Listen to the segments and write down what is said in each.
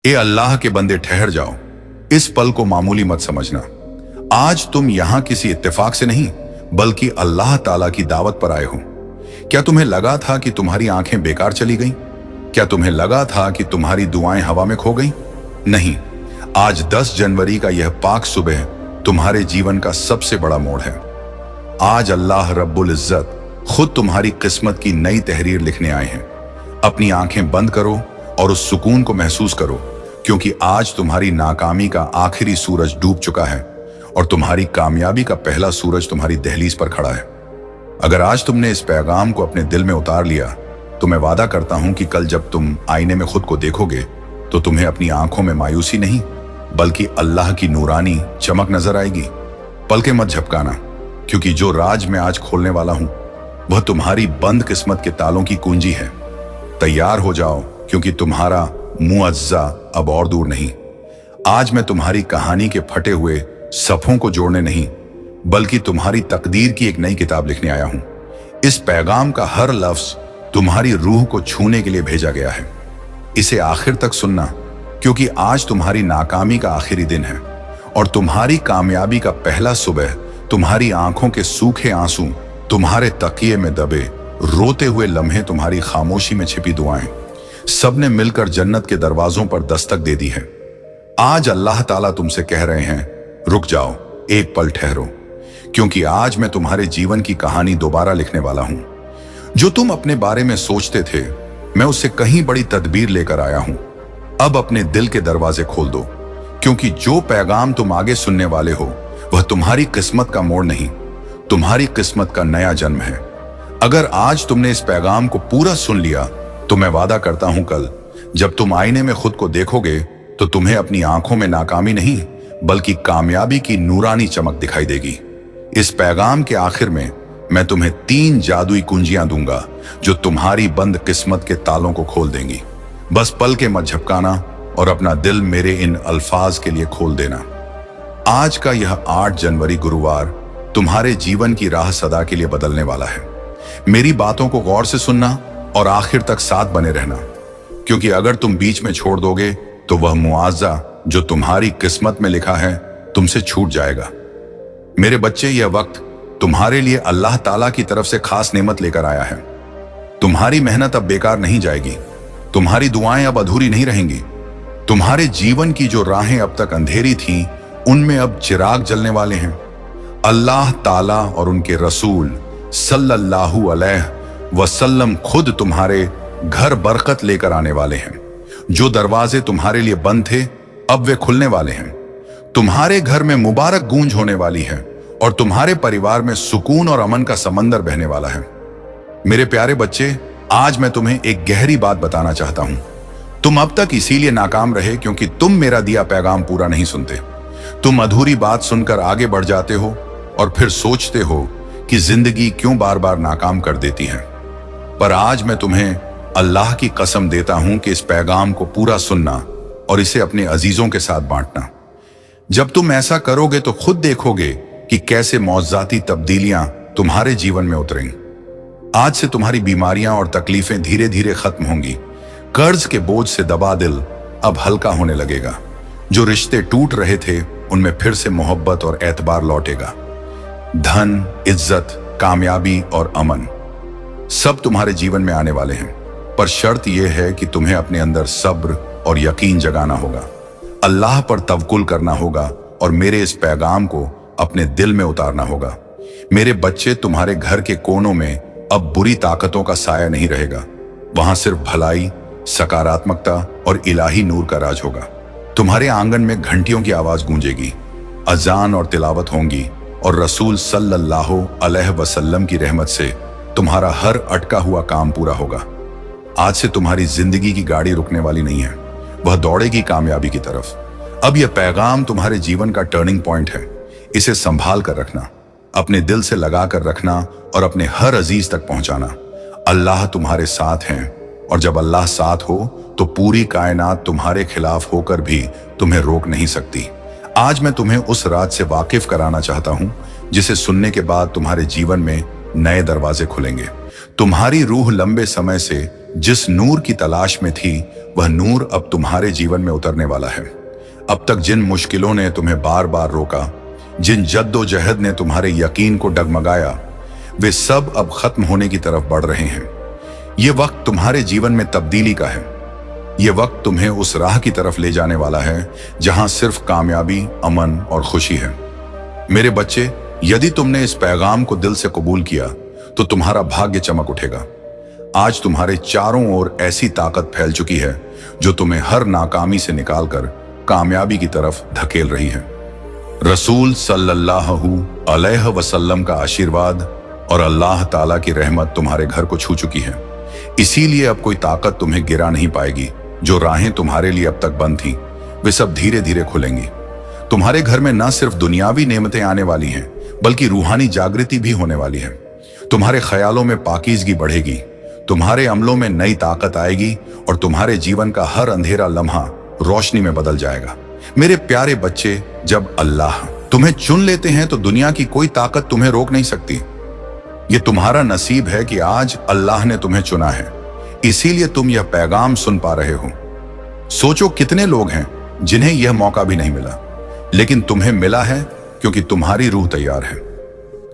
ए अल्लाह के बंदे, ठहर जाओ। इस पल को मामूली मत समझना। आज तुम यहां किसी इत्तेफाक से नहीं बल्कि अल्लाह ताला की दावत पर आए हो। क्या तुम्हें लगा था कि तुम्हारी आंखें बेकार चली गईं? क्या तुम्हें लगा था कि तुम्हारी दुआएं हवा में खो गईं? नहीं, आज 10 जनवरी का यह पाक सुबह तुम्हारे जीवन का सबसे बड़ा मोड़ है। आज अल्लाह रब्बुल इज्जत खुद तुम्हारी किस्मत की नई तहरीर लिखने आए हैं। अपनी आंखें बंद करो और उस सुकून को महसूस करो, क्योंकि आज तुम्हारी नाकामी का आखिरी सूरज डूब चुका है और तुम्हारी कामयाबी का पहला सूरज तुम्हारी दहलीज पर खड़ा है। अगर आज तुमने इस पैगाम को अपने दिल में उतार लिया तो मैं वादा करता हूं कि कल जब तुम आईने में खुद को देखोगे तो तुम्हें अपनी आंखों में मायूसी नहीं बल्कि अल्लाह की नूरानी चमक नजर आएगी। पलके मत झपकाना, क्योंकि जो राज मैं आज खोलने वाला हूं वह तुम्हारी बंद किस्मत के तालों की कुंजी है। तैयार हो जाओ, क्योंकि तुम्हारा मुअज्जा अब और दूर नहीं। आज मैं तुम्हारी कहानी के फटे हुए सफ़ों को जोड़ने नहीं बल्कि तुम्हारी तकदीर की एक नई किताब लिखने आया हूं। इस पैगाम का हर लफ्ज तुम्हारी रूह को छूने के लिए भेजा गया है। इसे आखिर तक सुनना, क्योंकि आज तुम्हारी नाकामी का आखिरी दिन है और तुम्हारी कामयाबी का पहला सुबह। तुम्हारी आंखों के सूखे आंसू, तुम्हारे तकिए में दबे रोते हुए लम्हे, तुम्हारी खामोशी में छिपी दुआएं, सबने मिलकर जन्नत के दरवाजों पर दस्तक दे दी है। आज अल्लाह ताला तुमसे कह रहे हैं, रुक जाओ, एक पल ठहरो, क्योंकि आज मैं तुम्हारे जीवन की कहानी दोबारा लिखने वाला हूं। जो तुम अपने बारे में सोचते थे, मैं उससे कहीं बड़ी तदबीर लेकर आया हूं। अब अपने दिल के दरवाजे खोल दो, क्योंकि जो पैगाम तुम आगे सुनने वाले हो वह तुम्हारी किस्मत का मोड़ नहीं, तुम्हारी किस्मत का नया जन्म है। अगर आज तुमने इस पैगाम को पूरा सुन लिया तो मैं वादा करता हूं कल जब तुम आईने में खुद को देखोगे तो तुम्हें अपनी आंखों में नाकामी नहीं बल्कि कामयाबी की नूरानी चमक दिखाई देगी। इस पैगाम के आखिर में मैं तुम्हें 3 जादुई कुंजियां दूंगा जो तुम्हारी बंद किस्मत के तालों को खोल देंगी। बस पल के मत झपकाना और अपना दिल मेरे इन अल्फाज के लिए खोल देना। आज का यह 8 जनवरी गुरुवार तुम्हारे जीवन की राह सदा के लिए बदलने वाला है। मेरी बातों को गौर से सुनना और आखिर तक साथ बने रहना, क्योंकि अगर तुम बीच में छोड़ दोगे तो वह मुआवजा जो तुम्हारी किस्मत में लिखा है तुमसे छूट जाएगा। मेरे बच्चे, यह वक्त तुम्हारे लिए अल्लाह ताला की तरफ से खास नेमत लेकर आया है। तुम्हारी मेहनत अब बेकार नहीं जाएगी, तुम्हारी दुआएं अब अधूरी नहीं रहेंगी। तुम्हारे जीवन की जो राहें अब तक अंधेरी थीं, उनमें अब चिराग जलने वाले हैं। अल्लाह ताला और उनके रसूल सल्लल्लाहु अलैहि वसल्लम खुद तुम्हारे घर बरकत लेकर आने वाले हैं। जो दरवाजे तुम्हारे लिए बंद थे अब वे खुलने वाले हैं। तुम्हारे घर में मुबारक गूंज होने वाली है और तुम्हारे परिवार में सुकून और अमन का समंदर बहने वाला है। मेरे प्यारे बच्चे, आज मैं तुम्हें एक गहरी बात बताना चाहता हूं। तुम अब तक इसीलिए नाकाम रहे क्योंकि तुम मेरा दिया पैगाम पूरा नहीं सुनते। तुम अधूरी बात सुनकर आगे बढ़ जाते हो और फिर सोचते हो कि जिंदगी क्यों बार बार नाकाम कर देती है। पर आज मैं तुम्हें अल्लाह की कसम देता हूं कि इस पैगाम को पूरा सुनना और इसे अपने अजीजों के साथ बांटना। जब तुम ऐसा करोगे तो खुद देखोगे कि कैसे मौज़ाती तब्दीलियां तुम्हारे जीवन में उतरेंगी। आज से तुम्हारी बीमारियां और तकलीफें धीरे धीरे खत्म होंगी। कर्ज के बोझ से दबा दिल अब हल्का होने लगेगा। जो रिश्ते टूट रहे थे उनमें फिर से मोहब्बत और एतबार लौटेगा। धन, इज्जत, कामयाबी और अमन सब तुम्हारे जीवन में आने वाले हैं, पर शर्त यह है कि तुम्हें अपने अंदर सब्र और यकीन जगाना होगा, अल्लाह पर तवक्कुल करना होगा और मेरे इस पैगाम को अपने दिल में उतारना होगा। मेरे बच्चे, तुम्हारे घर के कोनों में अब बुरी ताकतों का साया नहीं रहेगा। वहां सिर्फ भलाई, सकारात्मकता और इलाही नूर का राज होगा। तुम्हारे आंगन में घंटियों की आवाज गूंजेगी, अजान और तिलावत होंगी और रसूल सल्लल्लाहु अलैहि वसल्लम की रहमत से तुम्हारा हर अटका हुआ काम पूरा होगा। आज से तुम्हारी जिंदगी की गाड़ी रुकने वाली नहीं है, वह दौड़ेगी कामयाबी की तरफ। अब यह पैगाम तुम्हारे जीवन का टर्निंग पॉइंट है। इसे संभाल कर रखना, अपने दिल से लगा कर रखना और अपने हर अजीज तक पहुंचाना। अल्लाह तुम्हारे साथ हैं और जब अल्लाह साथ हो तो पूरी कायनात तुम्हारे खिलाफ होकर भी तुम्हें रोक नहीं सकती। आज मैं तुम्हें उस राज से वाकिफ कराना चाहता हूं जिसे सुनने के बाद तुम्हारे जीवन में नए दरवाजे खुलेंगे। तुम्हारी रूह लंबे समय से जिस नूर की तलाश में थी वह नूर अब तुम्हारे जीवन में उतरने वाला है। अब तक जिन मुश्किलों ने तुम्हें बार बार रोका, जिन जद्दोजहद ने तुम्हारे यकीन को डगमगाया, वे सब अब खत्म होने की तरफ बढ़ रहे हैं। ये वक्त तुम्हारे जीवन में तब्दीली का है। ये वक्त तुम्हें उस राह की तरफ ले जाने वाला है जहां सिर्फ कामयाबी, अमन और खुशी है। मेरे बच्चे, यदि तुमने इस पैगाम को दिल से कबूल किया तो तुम्हारा भाग्य चमक उठेगा। आज तुम्हारे चारों ओर ऐसी ताकत फैल चुकी है जो तुम्हें हर नाकामी से निकालकर कामयाबी की तरफ धकेल रही है। रसूल सल्लल्लाहु अलैहि वसल्लम का आशीर्वाद और अल्लाह ताला की रहमत तुम्हारे घर को छू चुकी है। इसीलिए अब कोई ताकत तुम्हें गिरा नहीं पाएगी। जो राहें तुम्हारे लिए अब तक बंद थीं, वे सब धीरे धीरे खुलेंगी। तुम्हारे घर में न सिर्फ दुनियावी नेमतें आने वाली हैं, बल्कि रूहानी जागृति भी होने वाली है। तुम्हारे ख्यालों में पाकीज़गी बढ़ेगी, तुम्हारे अमलों में नई ताकत आएगी और तुम्हारे जीवन का हर अंधेरा लम्हा रोशनी में बदल जाएगा। मेरे प्यारे बच्चे, जब अल्लाह तुम्हें चुन लेते हैं तो दुनिया की कोई ताकत तुम्हें रोक नहीं सकती। ये तुम्हारा नसीब है कि आज अल्लाह ने तुम्हें चुना है, इसीलिए तुम यह पैगाम सुन पा रहे हो। सोचो कितने लोग हैं जिन्हें यह मौका भी नहीं मिला, लेकिन तुम्हें मिला है क्योंकि तुम्हारी रूह तैयार है।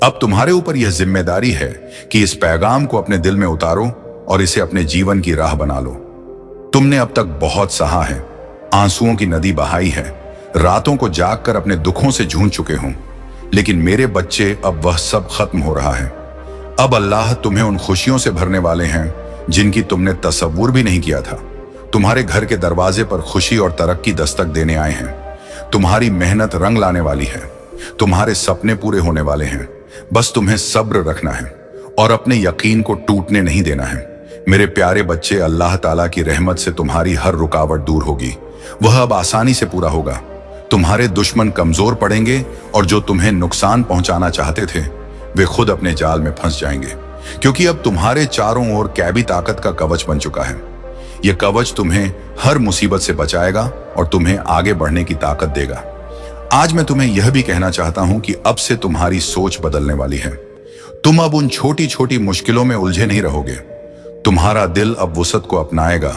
अब तुम्हारे ऊपर यह जिम्मेदारी है कि इस पैगाम को अपने दिल में उतारो और इसे अपने जीवन की राह बना लो। तुमने अब तक बहुत सहा है, आंसुओं की नदी बहाई है, रातों को जागकर अपने दुखों से जूझ चुके हो, लेकिन मेरे बच्चे, अब वह सब खत्म हो रहा है। अब अल्लाह तुम्हें उन खुशियों से भरने वाले हैं जिनकी तुमने तसव्वुर भी नहीं किया था। तुम्हारे घर के दरवाजे पर खुशी और तरक्की दस्तक देने आए हैं। तुम्हारी मेहनत रंग लाने वाली है, तुम्हारे सपने पूरे होने वाले हैं। बस तुम्हें सब्र रखना है और अपने यकीन को टूटने नहीं देना है। मेरे प्यारे बच्चे, अल्लाह ताला की रहमत से तुम्हारी हर रुकावट दूर होगी। वह अब आसानी से पूरा होगा। तुम्हारे दुश्मन कमजोर पड़ेंगे और जो तुम्हें नुकसान पहुंचाना चाहते थे, वे खुद अपने जाल में फंस जाएंगे, क्योंकि अब तुम्हारे चारों ओर कैबी ताकत का कवच बन चुका है। यह कवच तुम्हें हर मुसीबत से बचाएगा और तुम्हें आगे बढ़ने की ताकत देगा। आज मैं तुम्हें यह भी कहना चाहता हूं कि अब से तुम्हारी सोच बदलने वाली है। तुम अब उन छोटी छोटी मुश्किलों में उलझे नहीं रहोगे। तुम्हारा दिल अब वुसअत को अपनाएगा।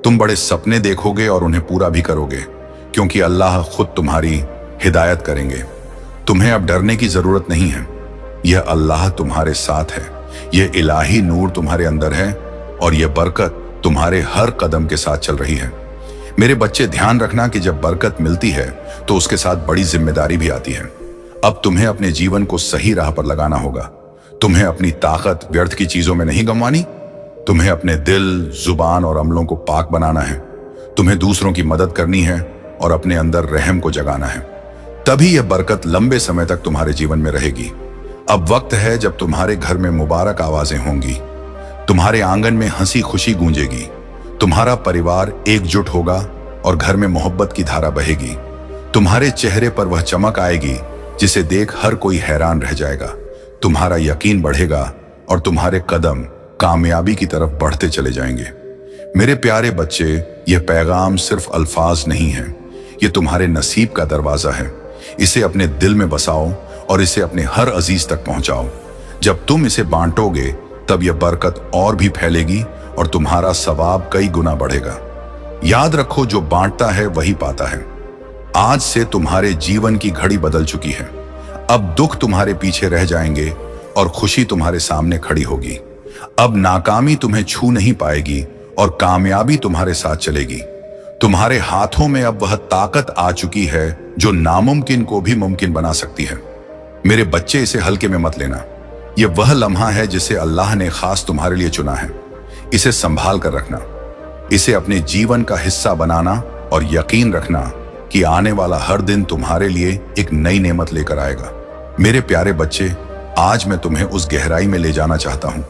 तुम बड़े सपने देखोगे और उन्हें पूरा भी करोगे, क्योंकि अल्लाह खुद तुम्हारी हिदायत करेंगे। तुम्हें अब डरने की जरूरत नहीं है। यह अल्लाह तुम्हारे साथ है। यह इलाही नूर तुम्हारे अंदर है और यह बरकत तुम्हारे हर कदम के साथ चल रही है। मेरे बच्चे, ध्यान रखना कि जब बरकत मिलती है तो उसके साथ बड़ी जिम्मेदारी भी आती है। अब तुम्हें अपने जीवन को सही राह पर लगाना होगा। तुम्हें अपनी ताकत व्यर्थ की चीजों में नहीं गंवानी। तुम्हें अपने दिल, जुबान और अमलों को पाक बनाना है। तुम्हें दूसरों की मदद करनी है और अपने अंदर रहम को जगाना है। तभी यह बरकत लंबे समय तक तुम्हारे जीवन में रहेगी। अब वक्त है जब तुम्हारे घर में मुबारक आवाजें होंगी। तुम्हारे आंगन में हंसी खुशी गूंजेगी। तुम्हारा परिवार एकजुट होगा और घर में मोहब्बत की धारा बहेगी। तुम्हारे चेहरे पर वह चमक आएगी जिसे देख हर कोई हैरान रह जाएगा। तुम्हारा यकीन बढ़ेगा और तुम्हारे कदम कामयाबी की तरफ बढ़ते चले जाएंगे। मेरे प्यारे बच्चे, यह पैगाम सिर्फ अल्फाज नहीं है, यह तुम्हारे नसीब का दरवाजा है। इसे अपने दिल में बसाओ और इसे अपने हर अजीज तक पहुंचाओ। जब तुम इसे बांटोगे तब यह बरकत और भी फैलेगी और तुम्हारा सवाब कई गुना बढ़ेगा। याद रखो, जो बांटता है वही पाता है। आज से तुम्हारे जीवन की घड़ी बदल चुकी है। अब दुख तुम्हारे पीछे रह जाएंगे और खुशी तुम्हारे सामने खड़ी होगी। अब नाकामी तुम्हें छू नहीं पाएगी और कामयाबी तुम्हारे साथ चलेगी। तुम्हारे हाथों में अब वह ताकत आ चुकी है जो नामुमकिन को भी मुमकिन बना सकती है। मेरे बच्चे, इसे हल्के में मत लेना। यह वह लम्हा है जिसे अल्लाह ने खास तुम्हारे लिए चुना है। इसे संभाल कर रखना, इसे अपने जीवन का हिस्सा बनाना और यकीन रखना कि आने वाला हर दिन तुम्हारे लिए एक नई नेमत लेकर आएगा। मेरे प्यारे बच्चे, आज मैं तुम्हें उस गहराई में ले जाना चाहता हूं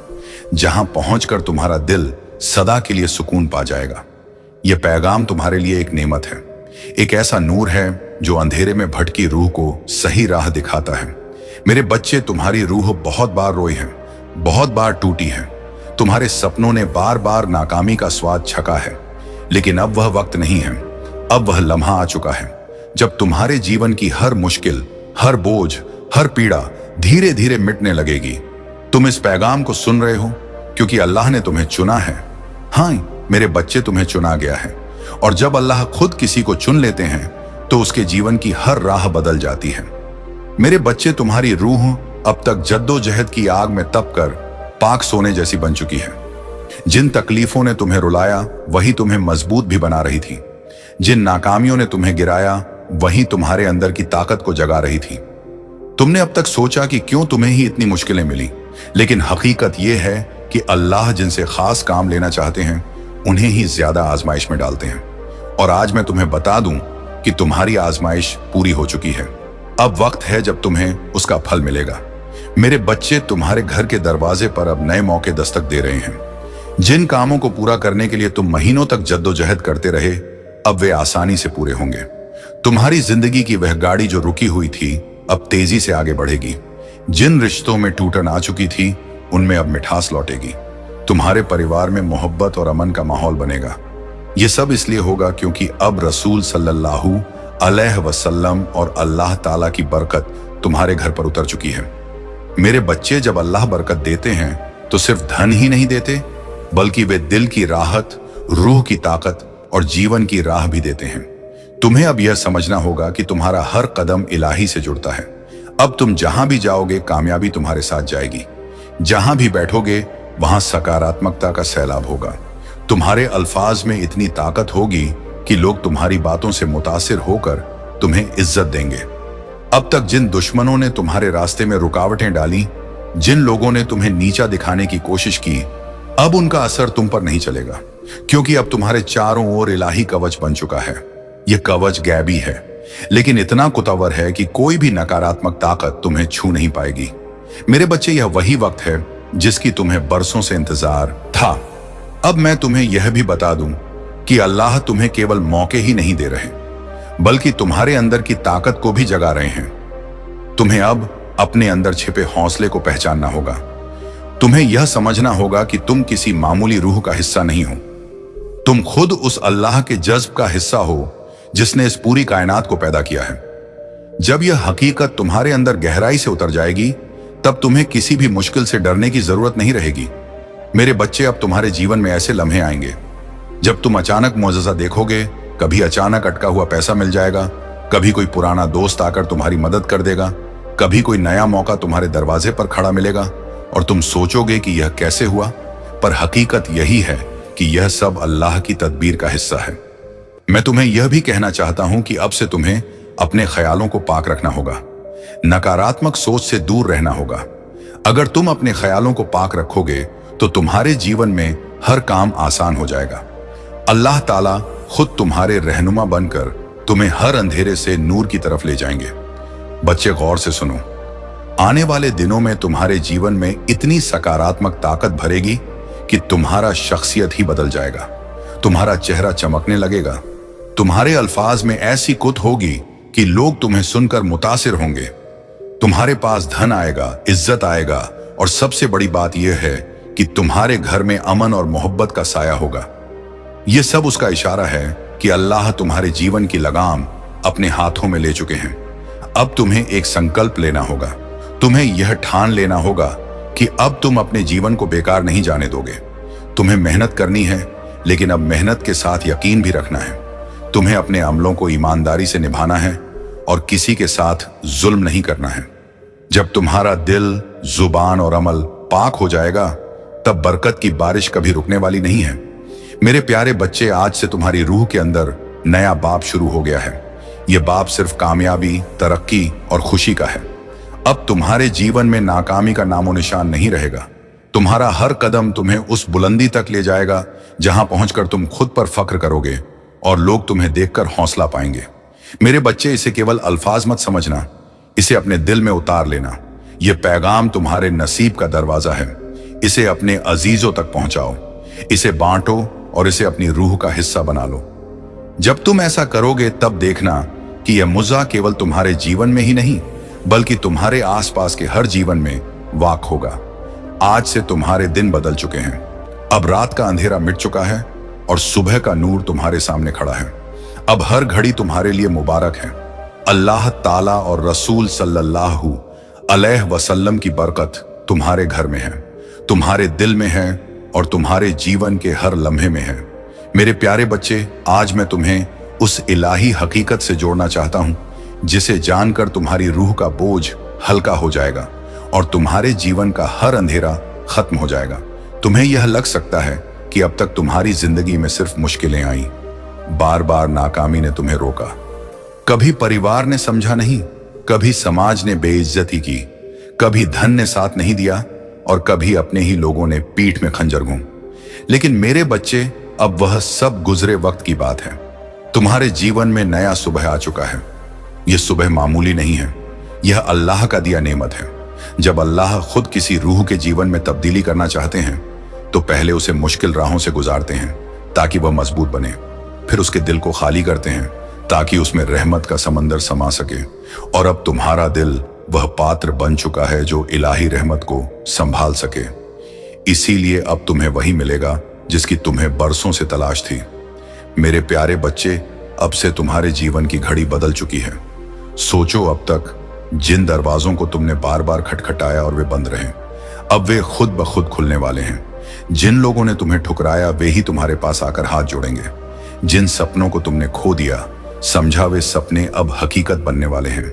जहां पहुंचकर तुम्हारा दिल सदा के लिए सुकून पा जाएगा। यह पैगाम तुम्हारे लिए एक नेमत है, एक ऐसा नूर है जो अंधेरे में भटकी रूह को सही राह दिखाता है। मेरे बच्चे, तुम्हारी रूह बहुत बार रोई है, बहुत बार टूटी है। तुम्हारे सपनों ने बार बार नाकामी का स्वाद छका है, लेकिन अब वह वक्त नहीं है। अब वह लम्हा आ चुका है जब तुम्हारे जीवन की हर मुश्किल, हर बोझ, हर पीड़ा धीरे धीरे मिटने लगेगी। तुम इस पैगाम को सुन रहे हो क्योंकि अल्लाह ने तुम्हें चुना है। हाँ, मेरे बच्चे तुम्हें चुना गया है, और जब अल्लाह खुद किसी को चुन लेते हैं तो उसके जीवन की हर राह बदल जाती है। मेरे बच्चे, तुम्हारी रूह अब तक जद्दोजहद की आग में तप कर पाक सोने जैसी बन चुकी है। जिन तकलीफों ने तुम्हें रुलाया वही तुम्हें मजबूत भी बना रही थी। जिन नाकामियों ने तुम्हें गिराया वही तुम्हारे अंदर की ताकत को जगा रही थी। तुमने अब तक सोचा कि क्यों तुम्हें ही इतनी मुश्किलें मिली, लेकिन हकीकत यह है कि अल्लाह जिनसे खास काम लेना चाहते हैं उन्हें ही ज्यादा आजमाइश में डालते हैं। और आज मैं तुम्हें बता दूं कि तुम्हारी आजमाइश पूरी हो चुकी है। अब वक्त है जब तुम्हें उसका फल मिलेगा। मेरे बच्चे, तुम्हारे घर के दरवाजे पर अब नए मौके दस्तक दे रहे हैं। जिन कामों को पूरा करने के लिए तुम महीनों तक जद्दोजहद करते रहे, अब वे आसानी से पूरे होंगे। तुम्हारी जिंदगी की वह गाड़ी जो रुकी हुई थी अब तेजी से आगे बढ़ेगी। जिन रिश्तों में टूटन आ चुकी थी उनमें अब मिठास लौटेगी। तुम्हारे परिवार में मोहब्बत और अमन का माहौल बनेगा। यह सब इसलिए होगा क्योंकि अब रसूल सल्लल्लाहु अलैहि वसल्लम और अल्लाह ताला की बरकत तुम्हारे घर पर उतर चुकी है। मेरे बच्चे, जब अल्लाह बरकत देते हैं तो सिर्फ धन ही नहीं देते, बल्कि वे दिल की राहत, रूह की ताकत और जीवन की राह भी देते हैं। तुम्हें अब यह समझना होगा कि तुम्हारा हर कदम इलाही से जुड़ता है। अब तुम जहां भी जाओगे कामयाबी तुम्हारे साथ जाएगी। जहां भी बैठोगे वहां सकारात्मकता का सैलाब होगा। तुम्हारे अल्फाज में इतनी ताकत होगी कि लोग तुम्हारी बातों से मुतासिर होकर तुम्हें इज्जत देंगे। अब तक जिन दुश्मनों ने तुम्हारे रास्ते में रुकावटें डाली, जिन लोगों ने तुम्हें नीचा दिखाने की कोशिश की, अब उनका असर तुम पर नहीं चलेगा, क्योंकि अब तुम्हारे चारों ओर इलाही कवच बन चुका है। यह कवच गैबी है, लेकिन इतना कुतवर है कि कोई भी नकारात्मक ताकत तुम्हें छू नहीं पाएगी। मेरे बच्चे, यह वही वक्त है जिसकी तुम्हें बरसों से इंतजार था। अब मैं तुम्हें यह भी बता दूं कि अल्लाह तुम्हें केवल मौके ही नहीं दे रहे, बल्कि तुम्हारे अंदर की ताकत को भी जगा रहे हैं। तुम्हें अब अपने अंदर छिपे हौसले को पहचानना होगा। तुम्हें यह समझना होगा कि तुम किसी मामूली रूह का हिस्सा नहीं हो। तुम खुद उस अल्लाह के जज्ब का हिस्सा हो जिसने इस पूरी कायनात को पैदा किया है। जब यह हकीकत तुम्हारे अंदर गहराई से उतर जाएगी, तब तुम्हें किसी भी मुश्किल से डरने की जरूरत नहीं रहेगी। मेरे बच्चे, अब तुम्हारे जीवन में ऐसे लम्हे आएंगे जब तुम अचानक मुआजजा देखोगे। कभी अचानक अटका हुआ पैसा मिल जाएगा, कभी कोई पुराना दोस्त आकर तुम्हारी मदद कर देगा, कभी कोई नया मौका तुम्हारे दरवाजे पर खड़ा मिलेगा और तुम सोचोगे कि यह कैसे हुआ, पर हकीकत यही है कि यह सब अल्लाह की तदबीर का हिस्सा है। मैं तुम्हें यह भी कहना चाहता हूं कि अब से तुम्हें अपने ख्यालों को पाक रखना होगा, नकारात्मक सोच से दूर रहना होगा। अगर तुम अपने ख्यालों को पाक रखोगे तो तुम्हारे जीवन में हर काम आसान हो जाएगा। अल्लाह ताला खुद तुम्हारे रहनुमा बनकर तुम्हें हर अंधेरे से नूर की तरफ ले जाएंगे। बच्चे, गौर से सुनो, आने वाले दिनों में तुम्हारे जीवन में इतनी सकारात्मक ताकत भरेगी कि तुम्हारा शख्सियत ही बदल जाएगा। तुम्हारा चेहरा चमकने लगेगा। तुम्हारे अल्फाज में ऐसी कुत होगी कि लोग तुम्हें सुनकर मुतासिर होंगे। तुम्हारे पास धन आएगा, इज्जत आएगा, और सबसे बड़ी बात यह है कि तुम्हारे घर में अमन और मोहब्बत का साया होगा। यह सब उसका इशारा है कि अल्लाह तुम्हारे जीवन की लगाम अपने हाथों में ले चुके हैं। अब तुम्हें एक संकल्प लेना होगा। तुम्हें यह ठान लेना होगा कि अब तुम अपने जीवन को बेकार नहीं जाने दोगे। तुम्हें मेहनत करनी है, लेकिन अब मेहनत के साथ यकीन भी रखना है। तुम्हें अपने अमलों को ईमानदारी से निभाना है और किसी के साथ जुल्म नहीं करना है। जब तुम्हारा दिल, जुबान और अमल पाक हो जाएगा, तब बरकत की बारिश कभी रुकने वाली नहीं है। मेरे प्यारे बच्चे, आज से तुम्हारी रूह के अंदर नया बाब शुरू हो गया है। यह बाब सिर्फ कामयाबी, तरक्की और खुशी का है। अब तुम्हारे जीवन में नाकामी का नामो निशान नहीं रहेगा। तुम्हारा हर कदम तुम्हें उस बुलंदी तक ले जाएगा जहां पहुंचकर तुम खुद पर फख्र करोगे और लोग तुम्हें देखकर हौसला पाएंगे। मेरे बच्चे, इसे केवल अल्फाज मत समझना, इसे अपने दिल में उतार लेना। यह पैगाम तुम्हारे नसीब का दरवाजा है। इसे अपने अजीजों तक पहुंचाओ, इसे बांटो और इसे अपनी रूह का हिस्सा बना लो। जब तुम ऐसा करोगे तब देखना कि यह मुज़्ज़ा केवल तुम्हारे जीवन में ही नहीं, बल्कि तुम्हारे आसपास के हर जीवन में वाक़ होगा। आज से तुम्हारे दिन बदल चुके हैं। अब रात का अंधेरा मिट चुका है और सुबह का नूर तुम्हारे सामने खड़ा है। अब हर घड़ी तुम्हारे लिए मुबारक है। अल्लाह ताला और रसूल सल्लल्लाहु अलैहि वसल्लम की बरकत तुम्हारे घर में है, तुम्हारे दिल में है और तुम्हारे जीवन के हर लम्हे में है। मेरे प्यारे बच्चे, आज मैं तुम्हें उस इलाही हकीकत से जोड़ना चाहता हूं जिसे जानकर तुम्हारी रूह का बोझ हल्का हो जाएगा और तुम्हारे जीवन का हर अंधेरा खत्म हो जाएगा। तुम्हें यह लग सकता है कि अब तक तुम्हारी जिंदगी में सिर्फ मुश्किलें आई, बार बार नाकामी ने तुम्हें रोका, कभी परिवार ने समझा नहीं, कभी समाज ने बेइज्जती की, कभी धन ने साथ नहीं दिया और कभी अपने ही लोगों ने पीठ में खंजर घूम। लेकिन मेरे बच्चे, अब वह सब गुजरे वक्त की बात है। तुम्हारे जीवन में नया सुबह आ चुका है। यह सुबह मामूली नहीं है, यह अल्लाह का दिया नेमत है। जब अल्लाह खुद किसी रूह के जीवन में तब्दीली करना चाहते हैं तो पहले उसे मुश्किल राहों से गुजारते हैं ताकि वह मजबूत बने, फिर उसके दिल को खाली करते हैं ताकि उसमें रहमत का समंदर समा सके। और अब तुम्हारा दिल वह पात्र बन चुका है जो इलाही रहमत को संभाल सके। इसीलिए अब तुम्हें वही मिलेगा जिसकी तुम्हें बरसों से तलाश थी। मेरे प्यारे बच्चे, अब से तुम्हारे जीवन की घड़ी बदल चुकी है। सोचो, अब तक जिन दरवाजों को तुमने बार बार खटखटाया और वे बंद रहे, अब वे खुद ब खुद खुलने वाले हैं। जिन लोगों ने तुम्हें ठुकराया वे ही तुम्हारे पास आकर हाथ जोड़ेंगे। जिन सपनों को तुमने खो दिया, समझा वे सपने अब हकीकत बनने वाले हैं,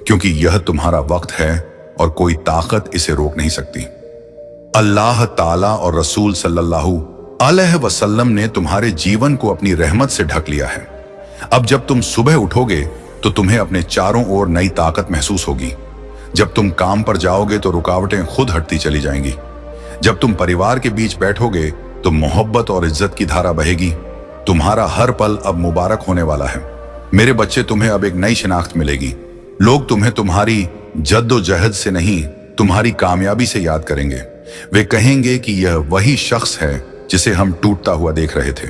क्योंकि यह तुम्हारा वक्त है और कोई ताकत इसे रोक नहीं सकती। अल्लाह ताला और रसूल सल्लल्लाहु अलैहि वसल्लम ने तुम्हारे जीवन को अपनी रहमत से ढक लिया है। अब जब तुम सुबह उठोगे तो तुम्हें अपने चारों ओर नई ताकत महसूस होगी। जब तुम काम पर जाओगे तो रुकावटें खुद हटती चली जाएंगी। जब तुम परिवार के बीच बैठोगे तो मोहब्बत और इज्जत की धारा बहेगी। तुम्हारा हर पल अब मुबारक होने वाला है। मेरे बच्चे, तुम्हें अब एक नई शिनाख्त मिलेगी। लोग तुम्हें तुम्हारी जद्दोजहद से नहीं, तुम्हारी कामयाबी से याद करेंगे। वे कहेंगे कि यह वही शख्स है जिसे हम टूटता हुआ देख रहे थे।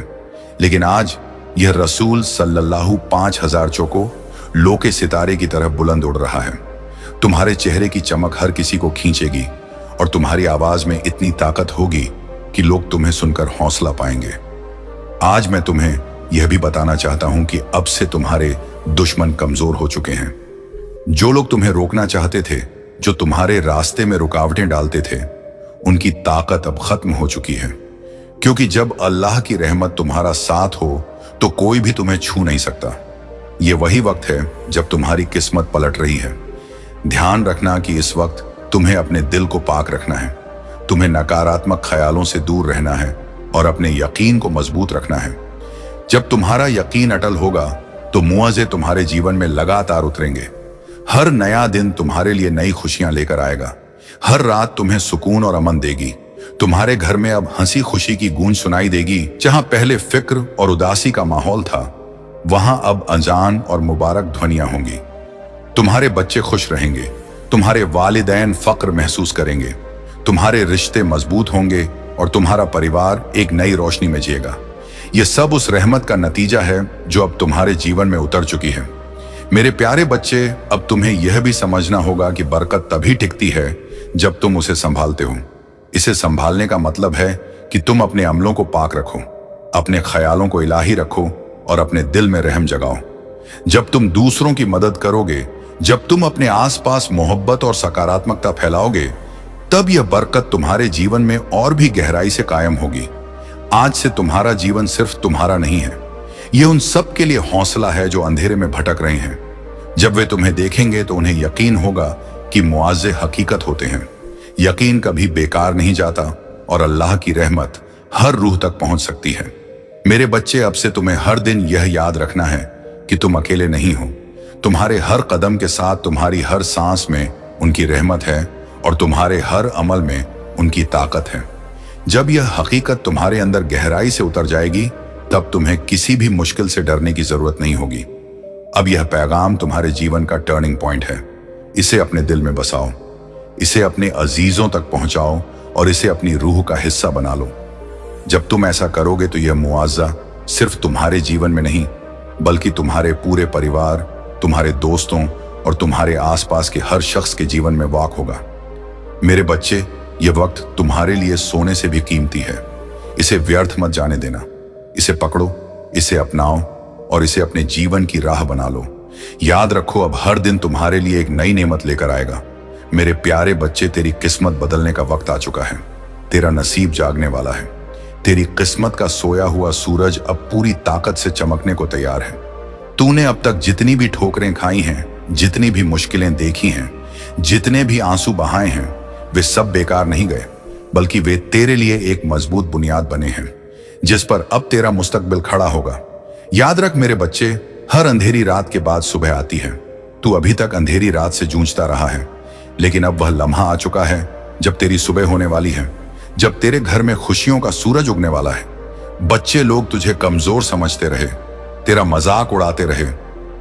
लेकिन आज यह रसूल सल्लल्लाहु 5000 चौकों लोके सितारे की तरफ बुलंद उड़ रहा है। तुम्हारे चेहरे की चमक हर किसी को खींचेगी और तुम्हारी आवाज में इतनी ताकत होगी कि लोग तुम्हें सुनकर हौसला पाएंगे। आज मैं तुम्हें यह भी बताना चाहता हूं कि अब से तुम्हारे दुश्मन कमजोर हो चुके हैं। जो लोग तुम्हें रोकना चाहते थे, जो तुम्हारे रास्ते में रुकावटें डालते थे, उनकी ताकत अब खत्म हो चुकी है। क्योंकि जब अल्लाह की रहमत तुम्हारा साथ हो तो कोई भी तुम्हें छू नहीं सकता। यह वही वक्त है जब तुम्हारी किस्मत पलट रही है। ध्यान रखना कि इस वक्त तुम्हें अपने दिल को पाक रखना है, तुम्हें नकारात्मक ख्यालों से दूर रहना है और अपने यकीन को मजबूत रखना है। जब तुम्हारा यकीन अटल होगा तो मुआवजे तुम्हारे जीवन में लगातार उतरेंगे। हर नया दिन तुम्हारे लिए नई खुशियां लेकर आएगा। हर रात तुम्हें सुकून और अमन देगी। तुम्हारे घर में अब हंसी खुशी की गूंज सुनाई देगी। जहां पहले फिक्र और उदासी का माहौल था, वहां अब अजान और मुबारक ध्वनियां होंगी। तुम्हारे बच्चे खुश रहेंगे, तुम्हारे वालिदैन फक्र महसूस करेंगे, तुम्हारे रिश्ते मजबूत होंगे और तुम्हारा परिवार एक नई रोशनी में जिएगा। यह सब उस रहमत का नतीजा है जो अब तुम्हारे जीवन में उतर चुकी है। मेरे प्यारे बच्चे, अब तुम्हें यह भी समझना होगा कि बरकत तभी टिकती है जब तुम उसे संभालते हो। इसे संभालने का मतलब है कि तुम अपने अमलों को पाक रखो, अपने ख्यालों को इलाही रखो और अपने दिल में रहम जगाओ। जब तुम दूसरों की मदद करोगे, जब तुम अपने आसपास मोहब्बत और सकारात्मकता फैलाओगे, तब यह बरकत तुम्हारे जीवन में और भी गहराई से कायम होगी। आज से तुम्हारा जीवन सिर्फ तुम्हारा नहीं है, यह उन सब के लिए हौसला है जो अंधेरे में भटक रहे हैं। जब वे तुम्हें देखेंगे तो उन्हें यकीन होगा कि मुआवजे हकीकत होते हैं। यकीन कभी बेकार नहीं जाता और अल्लाह की रहमत हर रूह तक पहुंच सकती है। मेरे बच्चे, अब से तुम्हें हर दिन यह याद रखना है कि तुम अकेले नहीं हो। तुम्हारे हर कदम के साथ, तुम्हारी हर सांस में उनकी रहमत है और तुम्हारे हर अमल में उनकी ताकत है। जब यह हकीकत तुम्हारे अंदर गहराई से उतर जाएगी, तब तुम्हें किसी भी मुश्किल से डरने की जरूरत नहीं होगी। अब यह पैगाम तुम्हारे जीवन का टर्निंग पॉइंट है। इसे अपने दिल में बसाओ, इसे अपने अजीजों तक पहुंचाओ और इसे अपनी रूह का हिस्सा बना लो। जब तुम ऐसा करोगे तो यह मुआवजा सिर्फ तुम्हारे जीवन में नहीं, बल्कि तुम्हारे पूरे परिवार, तुम्हारे दोस्तों और तुम्हारे आसपास के हर शख्स के जीवन में वाक़ होगा। मेरे बच्चे, यह वक्त तुम्हारे लिए सोने से भी कीमती है। इसे व्यर्थ मत जाने देना। इसे पकड़ो, इसे अपनाओ और इसे अपने जीवन की राह बना लो। याद रखो, अब हर दिन तुम्हारे लिए एक नई नेमत लेकर आएगा। मेरे प्यारे बच्चे, तेरी किस्मत बदलने का वक्त आ चुका है। तेरा नसीब जागने वाला है। तेरी किस्मत का सोया हुआ सूरज अब पूरी ताकत से चमकने को तैयार है। तूने अब तक जितनी भी ठोकरें खाई हैं, जितनी भी मुश्किलें देखी हैं, जितने भी आंसू बहाए हैं, वे सब बेकार नहीं गए, बल्कि वे तेरे लिए एक मजबूत बुनियाद बने हैं जिस पर अब तेरा मुस्तकबिल खड़ा होगा। याद रख मेरे बच्चे, हर अंधेरी रात के बाद सुबह आती है। तू अभी तक अंधेरी रात से जूझता रहा है, लेकिन अब वह लम्हा आ चुका है जब तेरी सुबह होने वाली है, जब तेरे घर में खुशियों का सूरज उगने वाला है। बच्चे लोग तुझे कमजोर समझते रहे, तेरा मजाक उड़ाते रहे,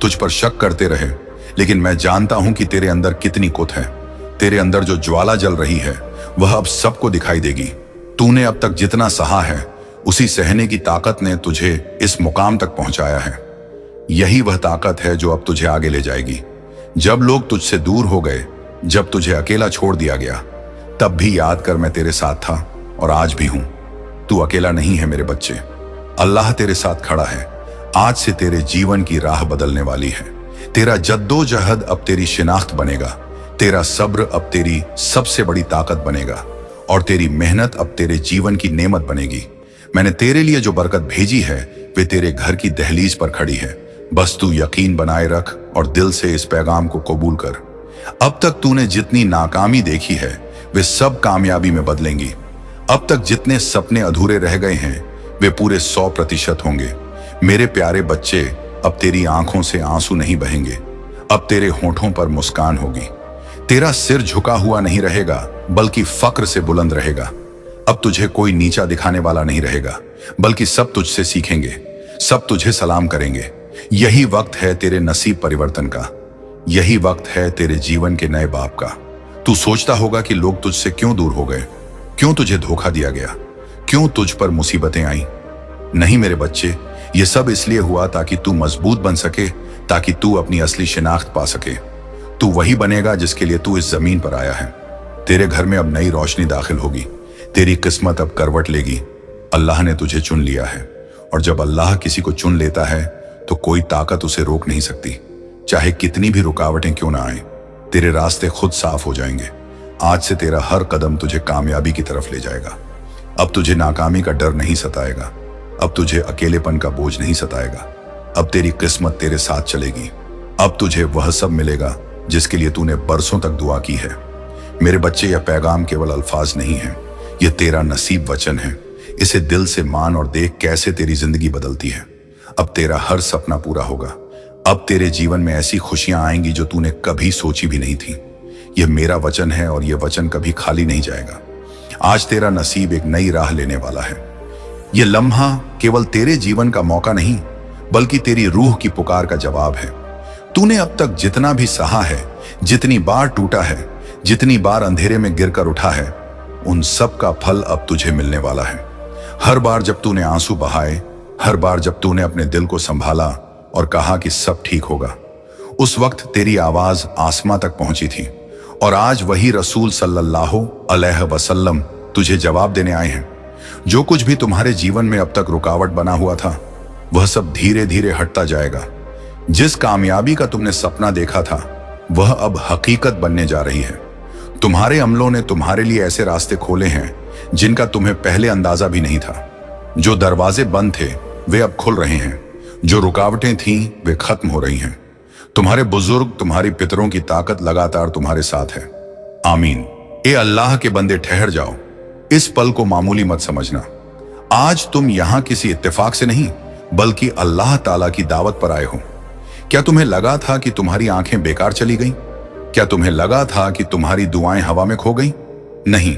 तुझ पर शक करते रहे, लेकिन मैं जानता हूं कि तेरे अंदर कितनी कुत है। तेरे अंदर जो ज्वाला जल रही है वह अब सबको दिखाई देगी। तूने अब तक जितना सहा है, उसी सहने की ताकत ने तुझे इस मुकाम तक पहुंचाया है। यही वह ताकत है जो अब तुझे आगे ले जाएगी। जब लोग तुझसे दूर हो गए, जब तुझे अकेला छोड़ दिया गया, तब भी याद कर मैं तेरे साथ था और आज भी हूं। तू अकेला नहीं है मेरे बच्चे, अल्लाह तेरे साथ खड़ा है। आज से तेरे जीवन की राह बदलने वाली है। तेरा जद्दोजहद अब तेरी शिनाख्त बनेगा, तेरा सब्र अब तेरी सबसे बड़ी ताकत बनेगा, और तेरी मेहनत अब तेरे जीवन की नेमत बनेगी। मैंने तेरे लिए जो बरकत भेजी है वे तेरे घर की दहलीज पर खड़ी है। बस तू यकीन बनाए रख और दिल से इस पैगाम को कबूल कर। अब तक तूने जितनी नाकामी देखी है वे सब कामयाबी में बदलेंगी। अब तक जितने सपने अधूरे रह गए हैं वे पूरे 100% होंगे। मेरे प्यारे बच्चे, अब तेरी आंखों से आंसू नहीं बहेंगे, अब तेरे होठों पर मुस्कान होगी। तेरा सिर झुका हुआ नहीं रहेगा, बल्कि फक्र से बुलंद रहेगा। अब तुझे कोई नीचा दिखाने वाला नहीं रहेगा, बल्कि सब तुझसे सीखेंगे, सब तुझे सलाम करेंगे। यही वक्त है तेरे नसीब परिवर्तन का, यही वक्त है तेरे जीवन के नए बाप का। तू सोचता होगा कि लोग तुझसे क्यों दूर हो गए, क्यों तुझे धोखा दिया गया, क्यों तुझ पर मुसीबतें आई। नहीं मेरे बच्चे, ये सब इसलिए हुआ ताकि तू मजबूत बन सके, ताकि तू अपनी असली शिनाख्त पा सके। तू वही बनेगा जिसके लिए तू इस जमीन पर आया है। तेरे घर में अब नई रोशनी दाखिल होगी, तेरी किस्मत अब करवट लेगी। अल्लाह ने तुझे चुन लिया है, और जब अल्लाह किसी को चुन लेता है तो कोई ताकत उसे रोक नहीं सकती, चाहे कितनी भी रुकावटें क्यों ना आए। तेरे रास्ते खुद साफ हो जाएंगे। आज से तेरा हर कदम तुझे कामयाबी की तरफ ले जाएगा। अब तुझे नाकामी का डर नहीं सताएगा, अब तुझे अकेलेपन का बोझ नहीं सताएगा। अब तेरी किस्मत तेरे साथ चलेगी। अब तुझे वह सब मिलेगा जिसके लिए तूने बरसों तक दुआ की है। मेरे बच्चे, यह पैगाम केवल अल्फाज नहीं है, यह तेरा नसीब वचन है। इसे दिल से मान और देख कैसे तेरी जिंदगी बदलती है। अब तेरा हर सपना पूरा होगा। अब तेरे जीवन में ऐसी खुशियां आएंगी जो तूने कभी सोची भी नहीं थी। यह मेरा वचन है और यह वचन कभी खाली नहीं जाएगा। आज तेरा नसीब एक नई राह लेने वाला है। यह लम्हा केवल तेरे जीवन का मौका नहीं, बल्कि तेरी रूह की पुकार का जवाब है। तूने अब तक जितना भी सहा है, जितनी बार टूटा है, जितनी बार अंधेरे में गिरकर उठा है, उन सब का फल अब तुझे मिलने वाला है। हर बार जब तूने आंसू बहाए, हर बार जब तूने अपने दिल को संभाला और कहा कि सब ठीक होगा, उस वक्त तेरी आवाज आसमां तक पहुंची थी। और आज वही रसूल सल्लल्लाहु अलैहि वसल्लम तुझे जवाब देने आए हैं। जो कुछ भी तुम्हारे जीवन में अब तक रुकावट बना हुआ था, वह सब धीरे धीरे हटता जाएगा। जिस कामयाबी का तुमने सपना देखा था, वह अब हकीकत बनने जा रही है। तुम्हारे अमलों ने तुम्हारे लिए ऐसे रास्ते खोले हैं जिनका तुम्हें पहले अंदाजा भी नहीं था। जो दरवाजे बंद थे वे अब खुल रहे हैं, जो रुकावटें थीं वे खत्म हो रही हैं। तुम्हारे बुजुर्ग, तुम्हारी पितरों की ताकत लगातार तुम्हारे साथ है। आमीन। ए अल्लाह के बंदे, ठहर जाओ, इस पल को मामूली मत समझना। आज तुम यहां किसी इत्तेफाक से नहीं, बल्कि अल्लाह ताला की दावत पर आए हो। क्या तुम्हें लगा था कि तुम्हारी आंखें बेकार चली गईं? क्या तुम्हें लगा था कि तुम्हारी दुआएं हवा में खो गईं? नहीं,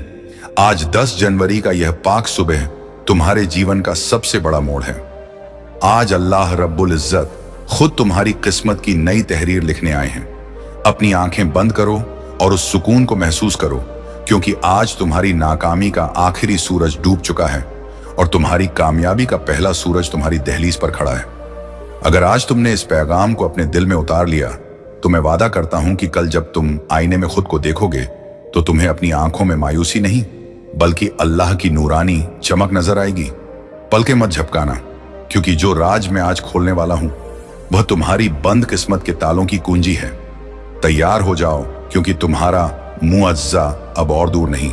आज 10 जनवरी का यह पाक सुबह तुम्हारे जीवन का सबसे बड़ा मोड़ है। आज अल्लाह रब्बुल इज्जत खुद तुम्हारी किस्मत की नई तहरीर लिखने आए हैं। अपनी आंखें बंद करो और उस सुकून को महसूस करो, क्योंकि आज तुम्हारी नाकामी का आखिरी सूरज डूब चुका है और तुम्हारी कामयाबी का पहला सूरज तुम्हारी दहलीज पर खड़ा है। अगर आज तुमने इस पैगाम को अपने दिल में उतार लिया, तो मैं वादा करता हूं कि कल जब तुम आईने में खुद को देखोगे तो तुम्हें अपनी आंखों में मायूसी नहीं, बल्कि अल्लाह की नूरानी चमक नजर आएगी। पलके मत झपकाना, क्योंकि जो राज मैं आज खोलने वाला हूं वह तुम्हारी बंद किस्मत के तालों की कुंजी है। तैयार हो जाओ, क्योंकि तुम्हारा मुअज्जा अब और दूर नहीं।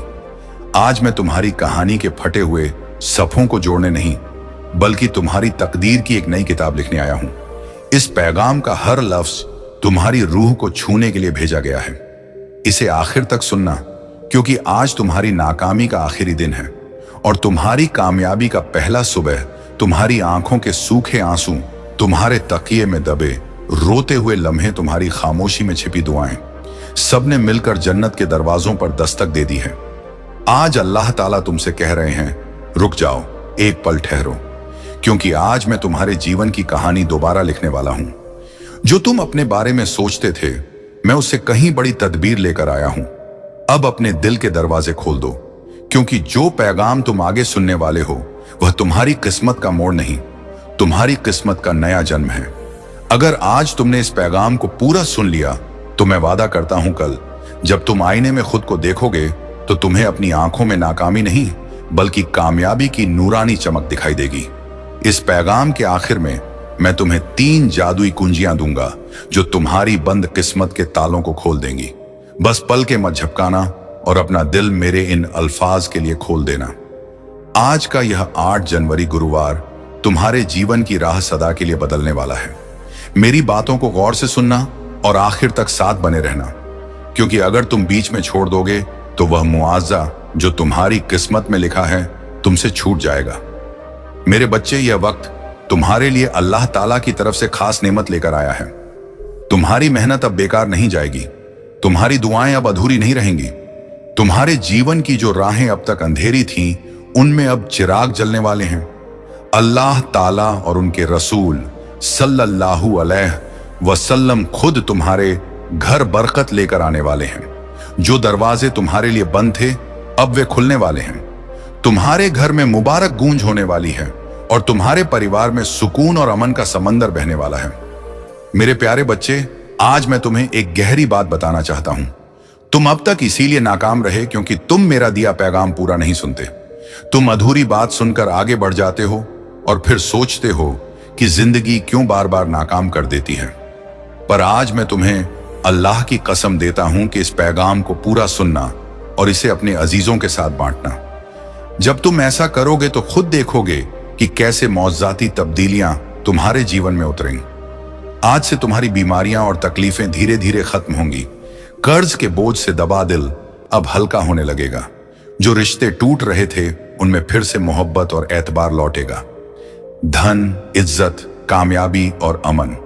आज मैं तुम्हारी कहानी के फटे हुए सफ़ों को जोड़ने नहीं, बल्कि तुम्हारी तकदीर की एक नई किताब लिखने आया हूं। इस पैगाम का हर लफ्ज तुम्हारी रूह को छूने के लिए भेजा गया है। इसे आखिर तक सुनना, क्योंकि आज तुम्हारी नाकामी का आखिरी दिन है और तुम्हारी कामयाबी का पहला सुबह। तुम्हारी आंखों के सूखे आंसू, तुम्हारे तकिए में दबे रोते हुए लम्हे, तुम्हारी खामोशी में छिपी दुआएं, सबने मिलकर जन्नत के दरवाजों पर दस्तक दे दी है। आज अल्लाह ताला तुमसे कह रहे हैं, रुक जाओ, एक पल ठहरो, क्योंकि आज मैं तुम्हारे जीवन की कहानी दोबारा लिखने वाला हूं। जो तुम अपने बारे में सोचते थे, मैं उससे कहीं बड़ी तदबीर लेकर आया हूं। अब अपने दिल के दरवाजे खोल दो, क्योंकि जो पैगाम तुम आगे सुनने वाले हो वह तुम्हारी किस्मत का मोड़ नहीं, तुम्हारी किस्मत का नया जन्म है। अगर आज तुमने इस पैगाम को पूरा सुन लिया तो मैं वादा करता हूं, कल जब तुम आईने में खुद को देखोगे तो तुम्हें अपनी आंखों में नाकामी नहीं बल्कि कामयाबी की नूरानी चमक दिखाई देगी। इस पैगाम के आखिर में मैं तुम्हें 3 जादुई कुंजियां दूंगा जो तुम्हारी बंद किस्मत के तालों को खोल देंगी। बस पल के मत झपकाना और अपना दिल मेरे इन अल्फाज के लिए खोल देना। आज का यह 8 जनवरी गुरुवार तुम्हारे जीवन की राह सदा के लिए बदलने वाला है। मेरी बातों को गौर से सुनना और आखिर तक साथ बने रहना, क्योंकि अगर तुम बीच में छोड़ दोगे तो वह मुआवजा जो तुम्हारी किस्मत में लिखा है तुमसे छूट जाएगा। मेरे बच्चे, यह वक्त तुम्हारे लिए अल्लाह ताला की तरफ से खास नेमत लेकर आया है। तुम्हारी मेहनत अब बेकार नहीं जाएगी, तुम्हारी दुआएं अब अधूरी नहीं रहेंगी। तुम्हारे जीवन की जो राहें अब तक अंधेरी थीं, उनमें अब चिराग जलने वाले हैं। अल्लाह ताला और उनके रसूल सल्लल्लाहु अलैहि वसल्लम खुद तुम्हारे घर बरकत लेकर आने वाले हैं। जो दरवाजे तुम्हारे लिए बंद थे, अब वे खुलने वाले हैं। तुम्हारे घर में मुबारक गूंज होने वाली है और तुम्हारे परिवार में सुकून और अमन का समंदर बहने वाला है। मेरे प्यारे बच्चे, आज मैं तुम्हें एक गहरी बात बताना चाहता हूं। तुम अब तक इसीलिए नाकाम रहे क्योंकि तुम मेरा दिया पैगाम पूरा नहीं सुनते। तुम अधूरी बात सुनकर आगे बढ़ जाते हो और फिर सोचते हो कि जिंदगी क्यों बार बार नाकाम कर देती है। पर आज मैं तुम्हें अल्लाह की कसम देता हूं कि इस पैगाम को पूरा सुनना और इसे अपने अजीजों के साथ बांटना। जब तुम ऐसा करोगे तो खुद देखोगे कि कैसे मौज़ाती तब्दीलियां तुम्हारे जीवन में उतरेंगी। आज से तुम्हारी बीमारियां और तकलीफें धीरे धीरे खत्म होंगी। कर्ज के बोझ से दबा दिल अब हल्का होने लगेगा। जो रिश्ते टूट रहे थे, उनमें फिर से मोहब्बत और एतबार लौटेगा। धन, इज्जत, कामयाबी और अमन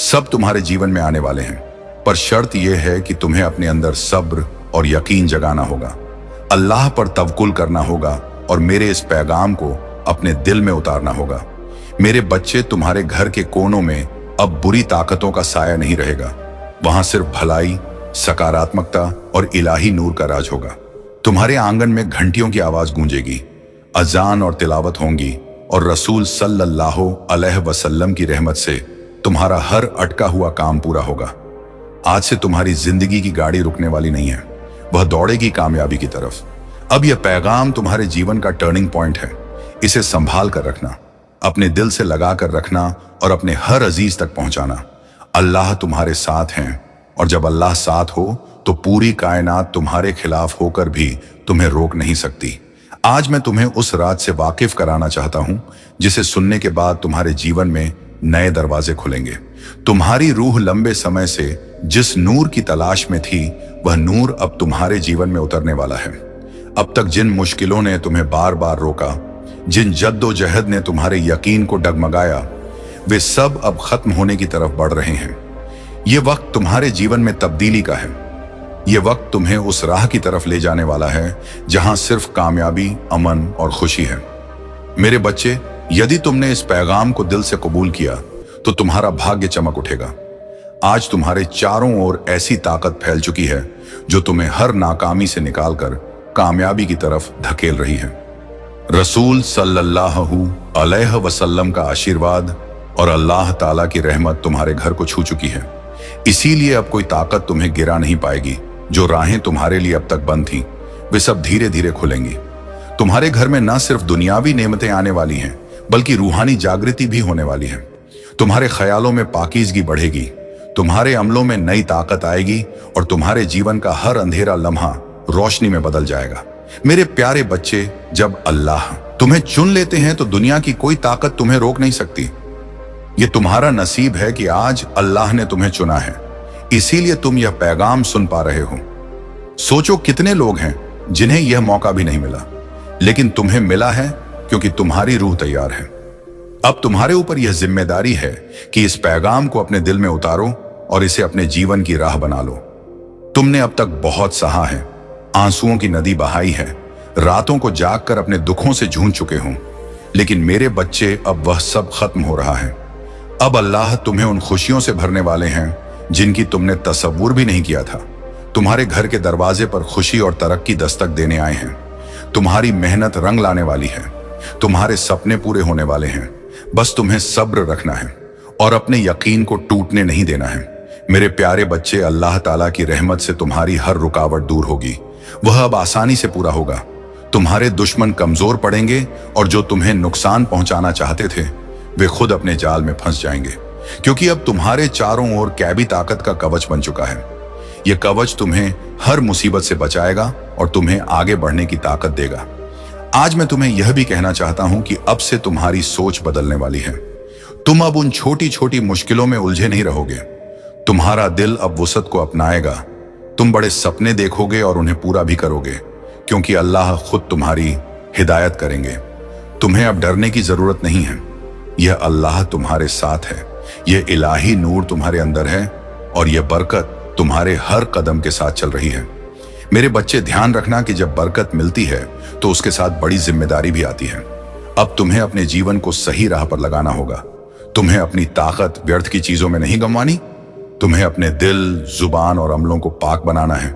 सब तुम्हारे जीवन में आने वाले हैं, पर शर्त यह है कि तुम्हें अपने अंदर सब्र और यकीन जगाना होगा, अल्लाह पर तवक्कुल करना होगा और मेरे इस पैगाम को अपने दिल में उतारना होगा। मेरे बच्चे, तुम्हारे घर के कोनों में अब बुरी ताकतों का साया नहीं रहेगा। वहां सिर्फ भलाई, सकारात्मकता और इलाही नूर का राज होगा। तुम्हारे आंगन में घंटियों की आवाज गूंजेगी, अजान और तिलावत होंगी और रसूल सल्लल्लाहु अलैहि वसल्लम की रहमत से तुम्हारा हर अटका हुआ काम पूरा होगा। आज से तुम्हारी जिंदगी की गाड़ी रुकने वाली नहीं है, वह दौड़ेगी कामयाबी की तरफ। अब यह पैगाम तुम्हारे जीवन का टर्निंग पॉइंट है। इसे संभाल कर रखना, अपने दिल से लगा कर रखना और अपने हर अजीज तक पहुंचाना। अल्लाह तुम्हारे साथ हैं और जब अल्लाह साथ हो तो पूरी कायनात तुम्हारे खिलाफ होकर भी तुम्हें रोक नहीं सकती। आज मैं तुम्हें उस राज से वाकिफ कराना चाहता हूं जिसे सुनने के बाद तुम्हारे जीवन में नए दरवाजे खुलेंगे। तुम्हारी रूह लंबे समय से जिस नूर की तलाश में थी, वह नूर अब तुम्हारे जीवन में उतरने वाला है। अब तक जिन मुश्किलों ने तुम्हें बार बार रोका, जिन जद्दोजहद ने तुम्हारे यकीन को डगमगाया, वे सब अब खत्म होने की तरफ बढ़ रहे हैं। ये वक्त तुम्हारे जीवन में तब्दीली का है। ये वक्त तुम्हें उस राह की तरफ ले जाने वाला है जहां सिर्फ कामयाबी, अमन और खुशी है। मेरे बच्चे, यदि तुमने इस पैगाम को दिल से कबूल किया तो तुम्हारा भाग्य चमक उठेगा। आज तुम्हारे चारों ओर ऐसी ताकत फैल चुकी है जो तुम्हें हर नाकामी से निकालकर कामयाबी की तरफ धकेल रही है। रसूल सल्लल्लाहु अलैहि वसल्लम का आशीर्वाद और अल्लाह ताला की रहमत तुम्हारे घर को छू चुकी है। इसीलिए अब कोई ताकत तुम्हें गिरा नहीं पाएगी। जो राहें तुम्हारे लिए अब तक बंद थीं, वे सब धीरे धीरे खुलेंगी। तुम्हारे घर में न सिर्फ दुनियावी नेमतें आने वाली हैं, बल्कि रूहानी जागृति भी होने वाली है। तुम्हारे ख्यालों में पाकीज़गी बढ़ेगी, तुम्हारे अमलों में नई ताकत आएगी और तुम्हारे जीवन का हर अंधेरा लम्हा रोशनी में बदल जाएगा। मेरे प्यारे बच्चे, जब अल्लाह तुम्हें चुन लेते हैं तो दुनिया की कोई ताकत तुम्हें रोक नहीं सकती। ये तुम्हारा नसीब है कि आज अल्लाह ने तुम्हें चुना है, इसीलिए तुम यह पैगाम सुन पा रहे हो। सोचो कितने लोग हैं जिन्हें यह मौका भी नहीं मिला, लेकिन तुम्हें मिला है क्योंकि तुम्हारी रूह तैयार है। अब तुम्हारे ऊपर यह जिम्मेदारी है कि इस पैगाम को अपने दिल में उतारो और इसे अपने जीवन की राह बना लो। तुमने अब तक बहुत सहा है, आंसुओं की नदी बहाई है, रातों को जागकर अपने दुखों से जूझ चुके हो, लेकिन मेरे बच्चे अब वह सब खत्म हो रहा है। अब अल्लाह तुम्हें उन खुशियों से भरने वाले हैं जिनकी तुमने तसव्वुर भी नहीं किया था। तुम्हारे घर के दरवाजे पर खुशी और तरक्की दस्तक देने आए हैं। तुम्हारी मेहनत रंग लाने वाली है, तुम्हारे सपने पूरे होने वाले हैं। बस तुम्हें सब्र रखना है और अपने यकीन को टूटने नहीं देना है। मेरे प्यारे बच्चे, अल्लाह ताला की रहमत से तुम्हारी हर रुकावट दूर होगी, वह अब आसानी से पूरा होगा। तुम्हारे दुश्मन कमजोर पड़ेंगे और जो तुम्हें नुकसान पहुंचाना चाहते थे वे खुद अपने जाल में फंस जाएंगे, क्योंकि अब तुम्हारे चारों ओर कैबी ताकत का कवच बन चुका है। यह कवच तुम्हें हर मुसीबत से बचाएगा और तुम्हें आगे बढ़ने की ताकत देगा। आज मैं तुम्हें यह भी कहना चाहता हूं कि अब से तुम्हारी सोच बदलने वाली है। तुम अब उन छोटी छोटी मुश्किलों में उलझे नहीं रहोगे। तुम्हारा दिल अब वुसअत को अपनाएगा। तुम बड़े सपने देखोगे और उन्हें पूरा भी करोगे, क्योंकि अल्लाह खुद तुम्हारी हिदायत करेंगे। तुम्हें अब डरने की जरूरत नहीं है। यह अल्लाह तुम्हारे साथ है, यह इलाही नूर तुम्हारे अंदर है और यह बरकत तुम्हारे हर कदम के साथ चल रही है। मेरे बच्चे, ध्यान रखना कि जब बरकत मिलती है तो उसके साथ बड़ी जिम्मेदारी भी आती है। अब तुम्हें अपने जीवन को सही राह पर लगाना होगा। तुम्हें अपनी ताकत व्यर्थ की चीजों में नहीं गंवानी। तुम्हें अपने दिल, जुबान और अमलों को पाक बनाना है।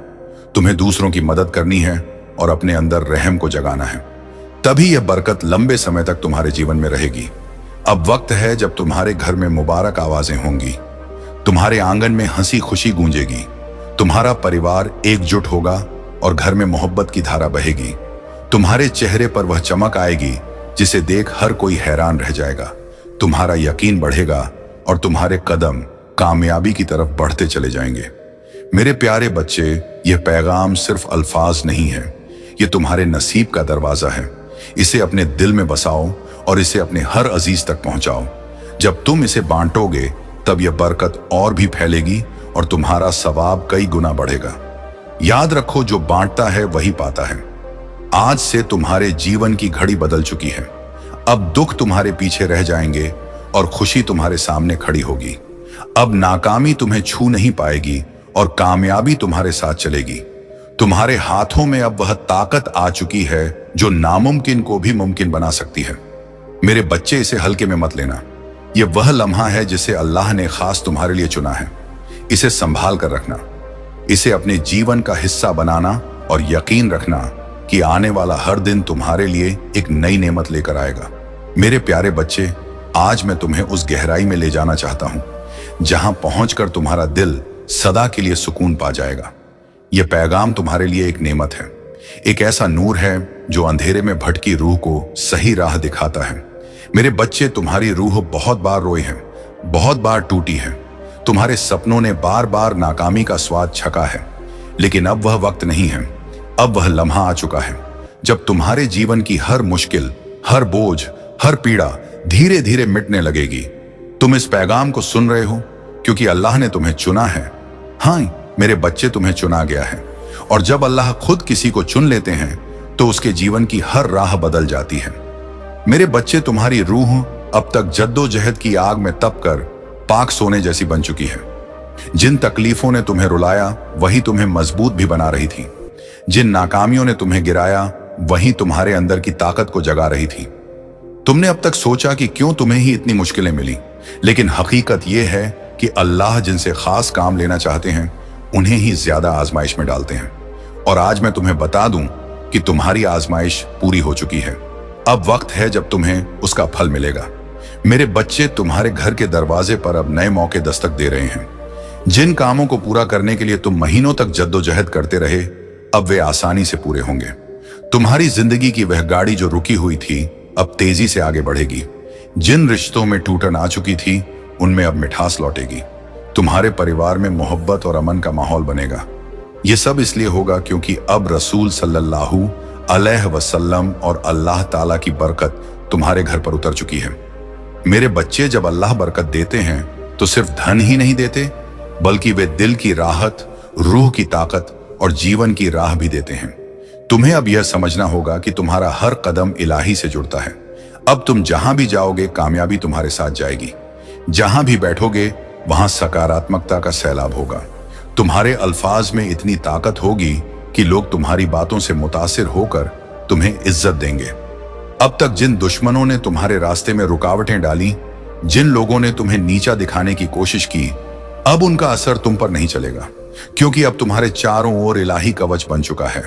तुम्हें दूसरों की मदद करनी है और अपने अंदर रहम को जगाना है। तभी यह बरकत लंबे समय तक तुम्हारे जीवन में रहेगी। अब वक्त है जब तुम्हारे घर में मुबारक आवाजें होंगी, तुम्हारे आंगन में हंसी खुशी गूंजेगी, तुम्हारा परिवार एकजुट होगा और घर में मोहब्बत की धारा बहेगी। तुम्हारे चेहरे पर वह चमक आएगी जिसे देख हर कोई हैरान रह जाएगा। तुम्हारा यकीन बढ़ेगा और तुम्हारे कदम कामयाबी की तरफ बढ़ते चले जाएंगे। मेरे प्यारे बच्चे, यह पैगाम सिर्फ अल्फाज नहीं है, यह तुम्हारे नसीब का दरवाजा है। इसे अपने दिल में बसाओ और इसे अपने हर अजीज तक पहुंचाओ। जब तुम इसे बांटोगे तब यह बरकत और भी फैलेगी और तुम्हारा सवाब कई गुना बढ़ेगा। याद रखो, जो बांटता है वही पाता है। आज से तुम्हारे जीवन की घड़ी बदल चुकी है। अब दुख तुम्हारे पीछे रह जाएंगे और खुशी तुम्हारे सामने खड़ी होगी। अब नाकामी तुम्हें छू नहीं पाएगी और कामयाबी तुम्हारे साथ चलेगी। तुम्हारे हाथों में अब वह ताकत आ चुकी है जो नामुमकिन को भी मुमकिन बना सकती है। मेरे बच्चे, इसे हल्के में मत लेना। यह वह लम्हा है जिसे अल्लाह ने खास तुम्हारे लिए चुना है। इसे संभाल कर रखना, इसे अपने जीवन का हिस्सा बनाना और यकीन रखना कि आने वाला हर दिन तुम्हारे लिए एक नई नेमत लेकर आएगा। मेरे प्यारे बच्चे, आज मैं तुम्हें उस गहराई में ले जाना चाहता हूं जहां पहुंचकर तुम्हारा दिल सदा के लिए सुकून पा जाएगा। यह पैगाम तुम्हारे लिए एक नेमत है, एक ऐसा नूर है जो अंधेरे में भटकी रूह को सही राह दिखाता है। मेरे बच्चे, तुम्हारी रूह बहुत बार रोई है, बहुत बार टूटी है। तुम्हारे सपनों ने बार बार नाकामी का स्वाद छका है, लेकिन अब वह वक्त नहीं है। अब वह लम्हा आ चुका है जब तुम्हारे जीवन की हर मुश्किल, हर बोझ, हर पीड़ा धीरे धीरे मिटने लगेगी। तुम इस पैगाम को सुन रहे हो क्योंकि अल्लाह ने तुम्हें चुना है। हाँ मेरे बच्चे, तुम्हें चुना गया है और जब अल्लाह खुद किसी को चुन लेते हैं तो उसके जीवन की हर राह बदल जाती है। मेरे बच्चे, तुम्हारी रूह अब तक जद्दोजहद की आग में तपकर पाक सोने जैसी बन चुकी है। जिन तकलीफों ने तुम्हें रुलाया वही तुम्हें मजबूत भी बना रही थी। जिन नाकामियों ने तुम्हें गिराया वही तुम्हारे अंदर की ताकत को जगा रही थी। तुमने अब तक सोचा कि क्यों तुम्हें ही इतनी मुश्किलें मिली, लेकिन हकीकत यह है कि अल्लाह जिनसे खास काम लेना चाहते हैं उन्हें ही ज्यादा आजमाइश में डालते हैं। और आज मैं तुम्हें बता दूं कि तुम्हारी आजमाइश पूरी हो चुकी है। अब वक्त है जब तुम्हें उसका फल मिलेगा। मेरे बच्चे, तुम्हारे घर के दरवाजे पर अब नए मौके दस्तक दे रहे हैं। जिन कामों को पूरा करने के लिए तुम महीनों तक जद्दोजहद करते रहे, अब वे आसानी से पूरे होंगे। तुम्हारी जिंदगी की वह गाड़ी जो रुकी हुई थी अब तेजी से आगे बढ़ेगी। जिन रिश्तों में टूटन आ चुकी थी उनमें अब मिठास लौटेगी। तुम्हारे परिवार में मोहब्बत और अमन का माहौल बनेगा। यह सब इसलिए होगा क्योंकि अब रसूल सल्लल्लाहु अलैहि वसल्लम और अल्लाह ताला की बरकत तुम्हारे घर पर उतर चुकी है। मेरे बच्चे, जब अल्लाह बरकत देते हैं तो सिर्फ धन ही नहीं देते, बल्कि वे दिल की राहत, रूह की ताकत और जीवन की राह भी देते हैं। तुम्हें अब यह समझना होगा कि तुम्हारा हर कदम इलाही से जुड़ता है। अब तुम जहां भी जाओगे, कामयाबी तुम्हारे साथ जाएगी। जहां भी बैठोगे, वहां सकारात्मकता का सैलाब होगा। तुम्हारे अल्फाज में इतनी ताकत होगी कि लोग तुम्हारी बातों से मुतासिर होकर तुम्हें इज्जत देंगे। अब तक जिन दुश्मनों ने तुम्हारे रास्ते में रुकावटें डाली, जिन लोगों ने तुम्हें नीचा दिखाने की कोशिश की, अब उनका असर तुम पर नहीं चलेगा, क्योंकि अब तुम्हारे चारों ओर इलाही कवच बन चुका है।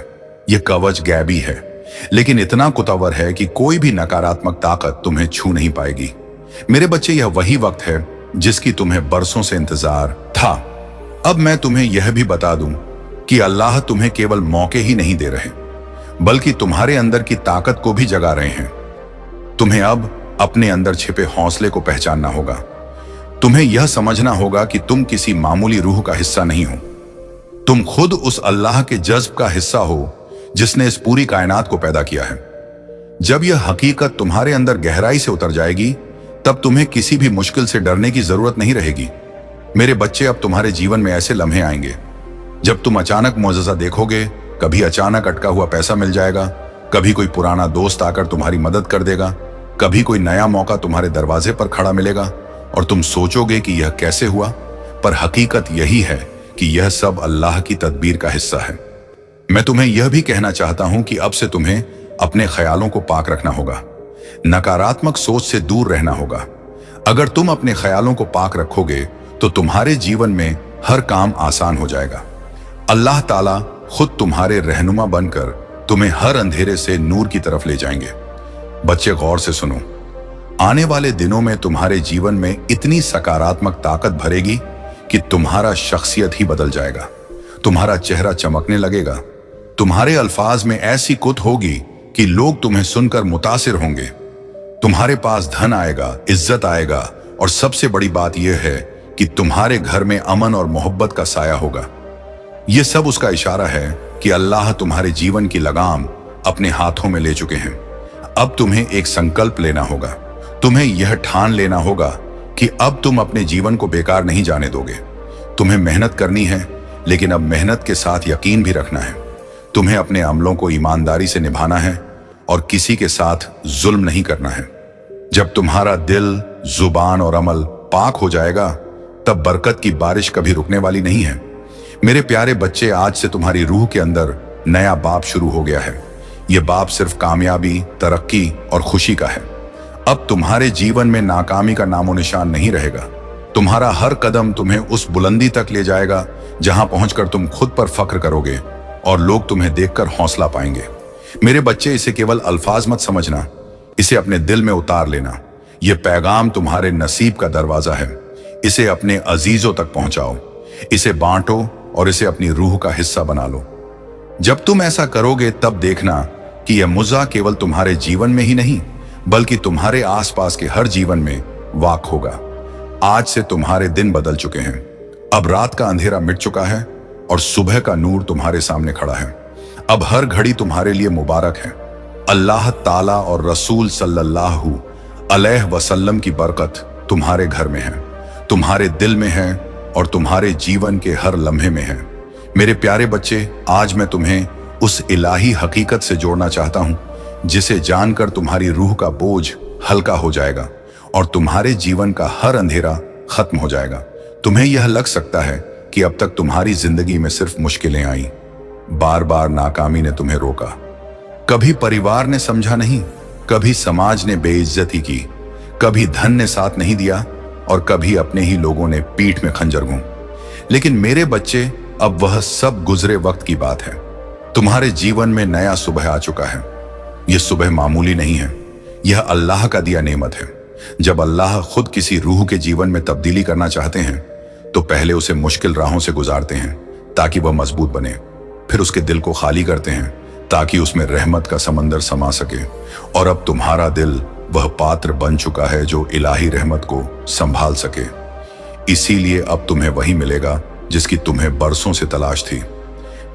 यह कवच गैबी है, लेकिन इतना कुतवर है कि कोई भी नकारात्मक ताकत तुम्हें छू नहीं पाएगी। मेरे बच्चे, यह वही वक्त है जिसकी तुम्हें बरसों से इंतजार था। अब मैं तुम्हें यह भी बता दूं कि अल्लाह तुम्हें केवल मौके ही नहीं दे रहे, बल्कि तुम्हारे अंदर की ताकत को भी जगा रहे हैं। तुम्हें अब अपने अंदर छिपे हौसले को पहचानना होगा। तुम्हें यह समझना होगा कि तुम किसी मामूली रूह का हिस्सा नहीं हो। तुम खुद उस अल्लाह के जज्ब का हिस्सा हो जिसने इस पूरी कायनात को पैदा किया है। जब यह हकीकत तुम्हारे अंदर गहराई से उतर जाएगी, तब तुम्हें किसी भी मुश्किल से डरने की जरूरत नहीं रहेगी। मेरे बच्चे, अब तुम्हारे जीवन में ऐसे लम्हे आएंगे जब तुम अचानक मुआवजा देखोगे। कभी अचानक अटका हुआ पैसा मिल जाएगा, कभी कोई पुराना दोस्त आकर तुम्हारी मदद कर देगा, कभी कोई नया मौका तुम्हारे दरवाजे पर खड़ा मिलेगा और तुम सोचोगे कि यह कैसे हुआ, पर हकीकत यही है कि यह सब अल्लाह की तदबीर का हिस्सा है। मैं तुम्हें यह भी कहना चाहता हूं कि अब से तुम्हें अपने ख्यालों को पाक रखना होगा, नकारात्मक सोच से दूर रहना होगा। अगर तुम अपने ख्यालों को पाक रखोगे तो तुम्हारे जीवन में हर काम आसान हो जाएगा। अल्लाह ताला खुद तुम्हारे रहनुमा बनकर तुम्हें हर अंधेरे से नूर की तरफ ले जाएंगे। बच्चे, गौर से सुनो, आने वाले दिनों में तुम्हारे जीवन में इतनी सकारात्मक ताकत भरेगी कि तुम्हारा शख्सियत ही बदल जाएगा। तुम्हारा चेहरा चमकने लगेगा। तुम्हारे अल्फाज में ऐसी कुत होगी कि लोग तुम्हें सुनकर मुतासिर होंगे। तुम्हारे पास धन आएगा, इज्जत आएगा, और सबसे बड़ी बात यह है कि तुम्हारे घर में अमन और मोहब्बत का साया होगा। यह सब उसका इशारा है कि अल्लाह तुम्हारे जीवन की लगाम अपने हाथों में ले चुके हैं। अब तुम्हें एक संकल्प लेना होगा। तुम्हें यह ठान लेना होगा कि अब तुम अपने जीवन को बेकार नहीं जाने दोगे। तुम्हें मेहनत करनी है, लेकिन अब मेहनत के साथ यकीन भी रखना है। तुम्हें अपने अमलों को ईमानदारी से निभाना है और किसी के साथ जुल्म नहीं करना है। जब तुम्हारा दिल, जुबान और अमल पाक हो जाएगा, तब बरकत की बारिश कभी रुकने वाली नहीं है। मेरे प्यारे बच्चे, आज से तुम्हारी रूह के अंदर नया बाब शुरू हो गया है। यह बाब सिर्फ कामयाबी, तरक्की और खुशी का है। अब तुम्हारे जीवन में नाकामी का नामो निशान नहीं रहेगा। तुम्हारा हर कदम तुम्हें उस बुलंदी तक ले जाएगा जहां पहुंचकर तुम खुद पर फख्र करोगे और लोग तुम्हें देखकर हौसला पाएंगे। मेरे बच्चे, इसे केवल अल्फाज मत समझना, इसे अपने दिल में उतार लेना। यह पैगाम तुम्हारे नसीब का दरवाजा है। इसे अपने अजीजों तक पहुंचाओ, इसे बांटो और इसे अपनी रूह का हिस्सा बना लो। जब तुम ऐसा करोगे, तब देखना कि यह मुज़्ज़ा केवल तुम्हारे जीवन में ही नहीं, बल्कि तुम्हारे आसपास के हर जीवन में वाक़ होगा। आज से तुम्हारे दिन बदल चुके हैं। अब रात का अंधेरा मिट चुका है और सुबह का नूर तुम्हारे सामने खड़ा है। अब हर घड़ी तुम्हारे लिए मुबारक है। अल्लाह ताला और रसूल सल्लल्लाहु अलैहि वसल्लम की बरकत तुम्हारे घर में है, तुम्हारे दिल में है और तुम्हारे जीवन के हर लम्हे में है। मेरे प्यारे बच्चे, आज मैं तुम्हें उस इलाही हकीकत से जोड़ना चाहता हूं, जिसे जानकर तुम्हारी रूह का बोझ हल्का हो जाएगा और तुम्हारे जीवन का हर अंधेरा खत्म हो जाएगा। तुम्हें यह लग सकता है कि अब तक तुम्हारी जिंदगी में सिर्फ मुश्किलें आई, बार बार नाकामी ने तुम्हें रोका, कभी परिवार ने समझा नहीं, कभी समाज ने बेइज्जती की, कभी धन ने साथ नहीं दिया और कभी अपने ही लोगों ने पीठ में खंजर घूम। लेकिन मेरे बच्चे, अब वह सब गुजरे वक्त की बात है। तुम्हारे जीवन में नया सुबह आ चुका है। यह सुबह मामूली नहीं है, यह अल्लाह का दिया नेमत है। जब अल्लाह खुद किसी रूह के जीवन में तब्दीली करना चाहते हैं, तो पहले उसे मुश्किल राहों से गुजारते हैं ताकि वह मजबूत बने। फिर उसके दिल को खाली करते हैं ताकि उसमें रहमत का समंदर समा सके। और अब तुम्हारा दिल वह पात्र बन चुका है जो इलाही रहमत को संभाल सके। इसीलिए अब तुम्हें वही मिलेगा जिसकी तुम्हें बरसों से तलाश थी।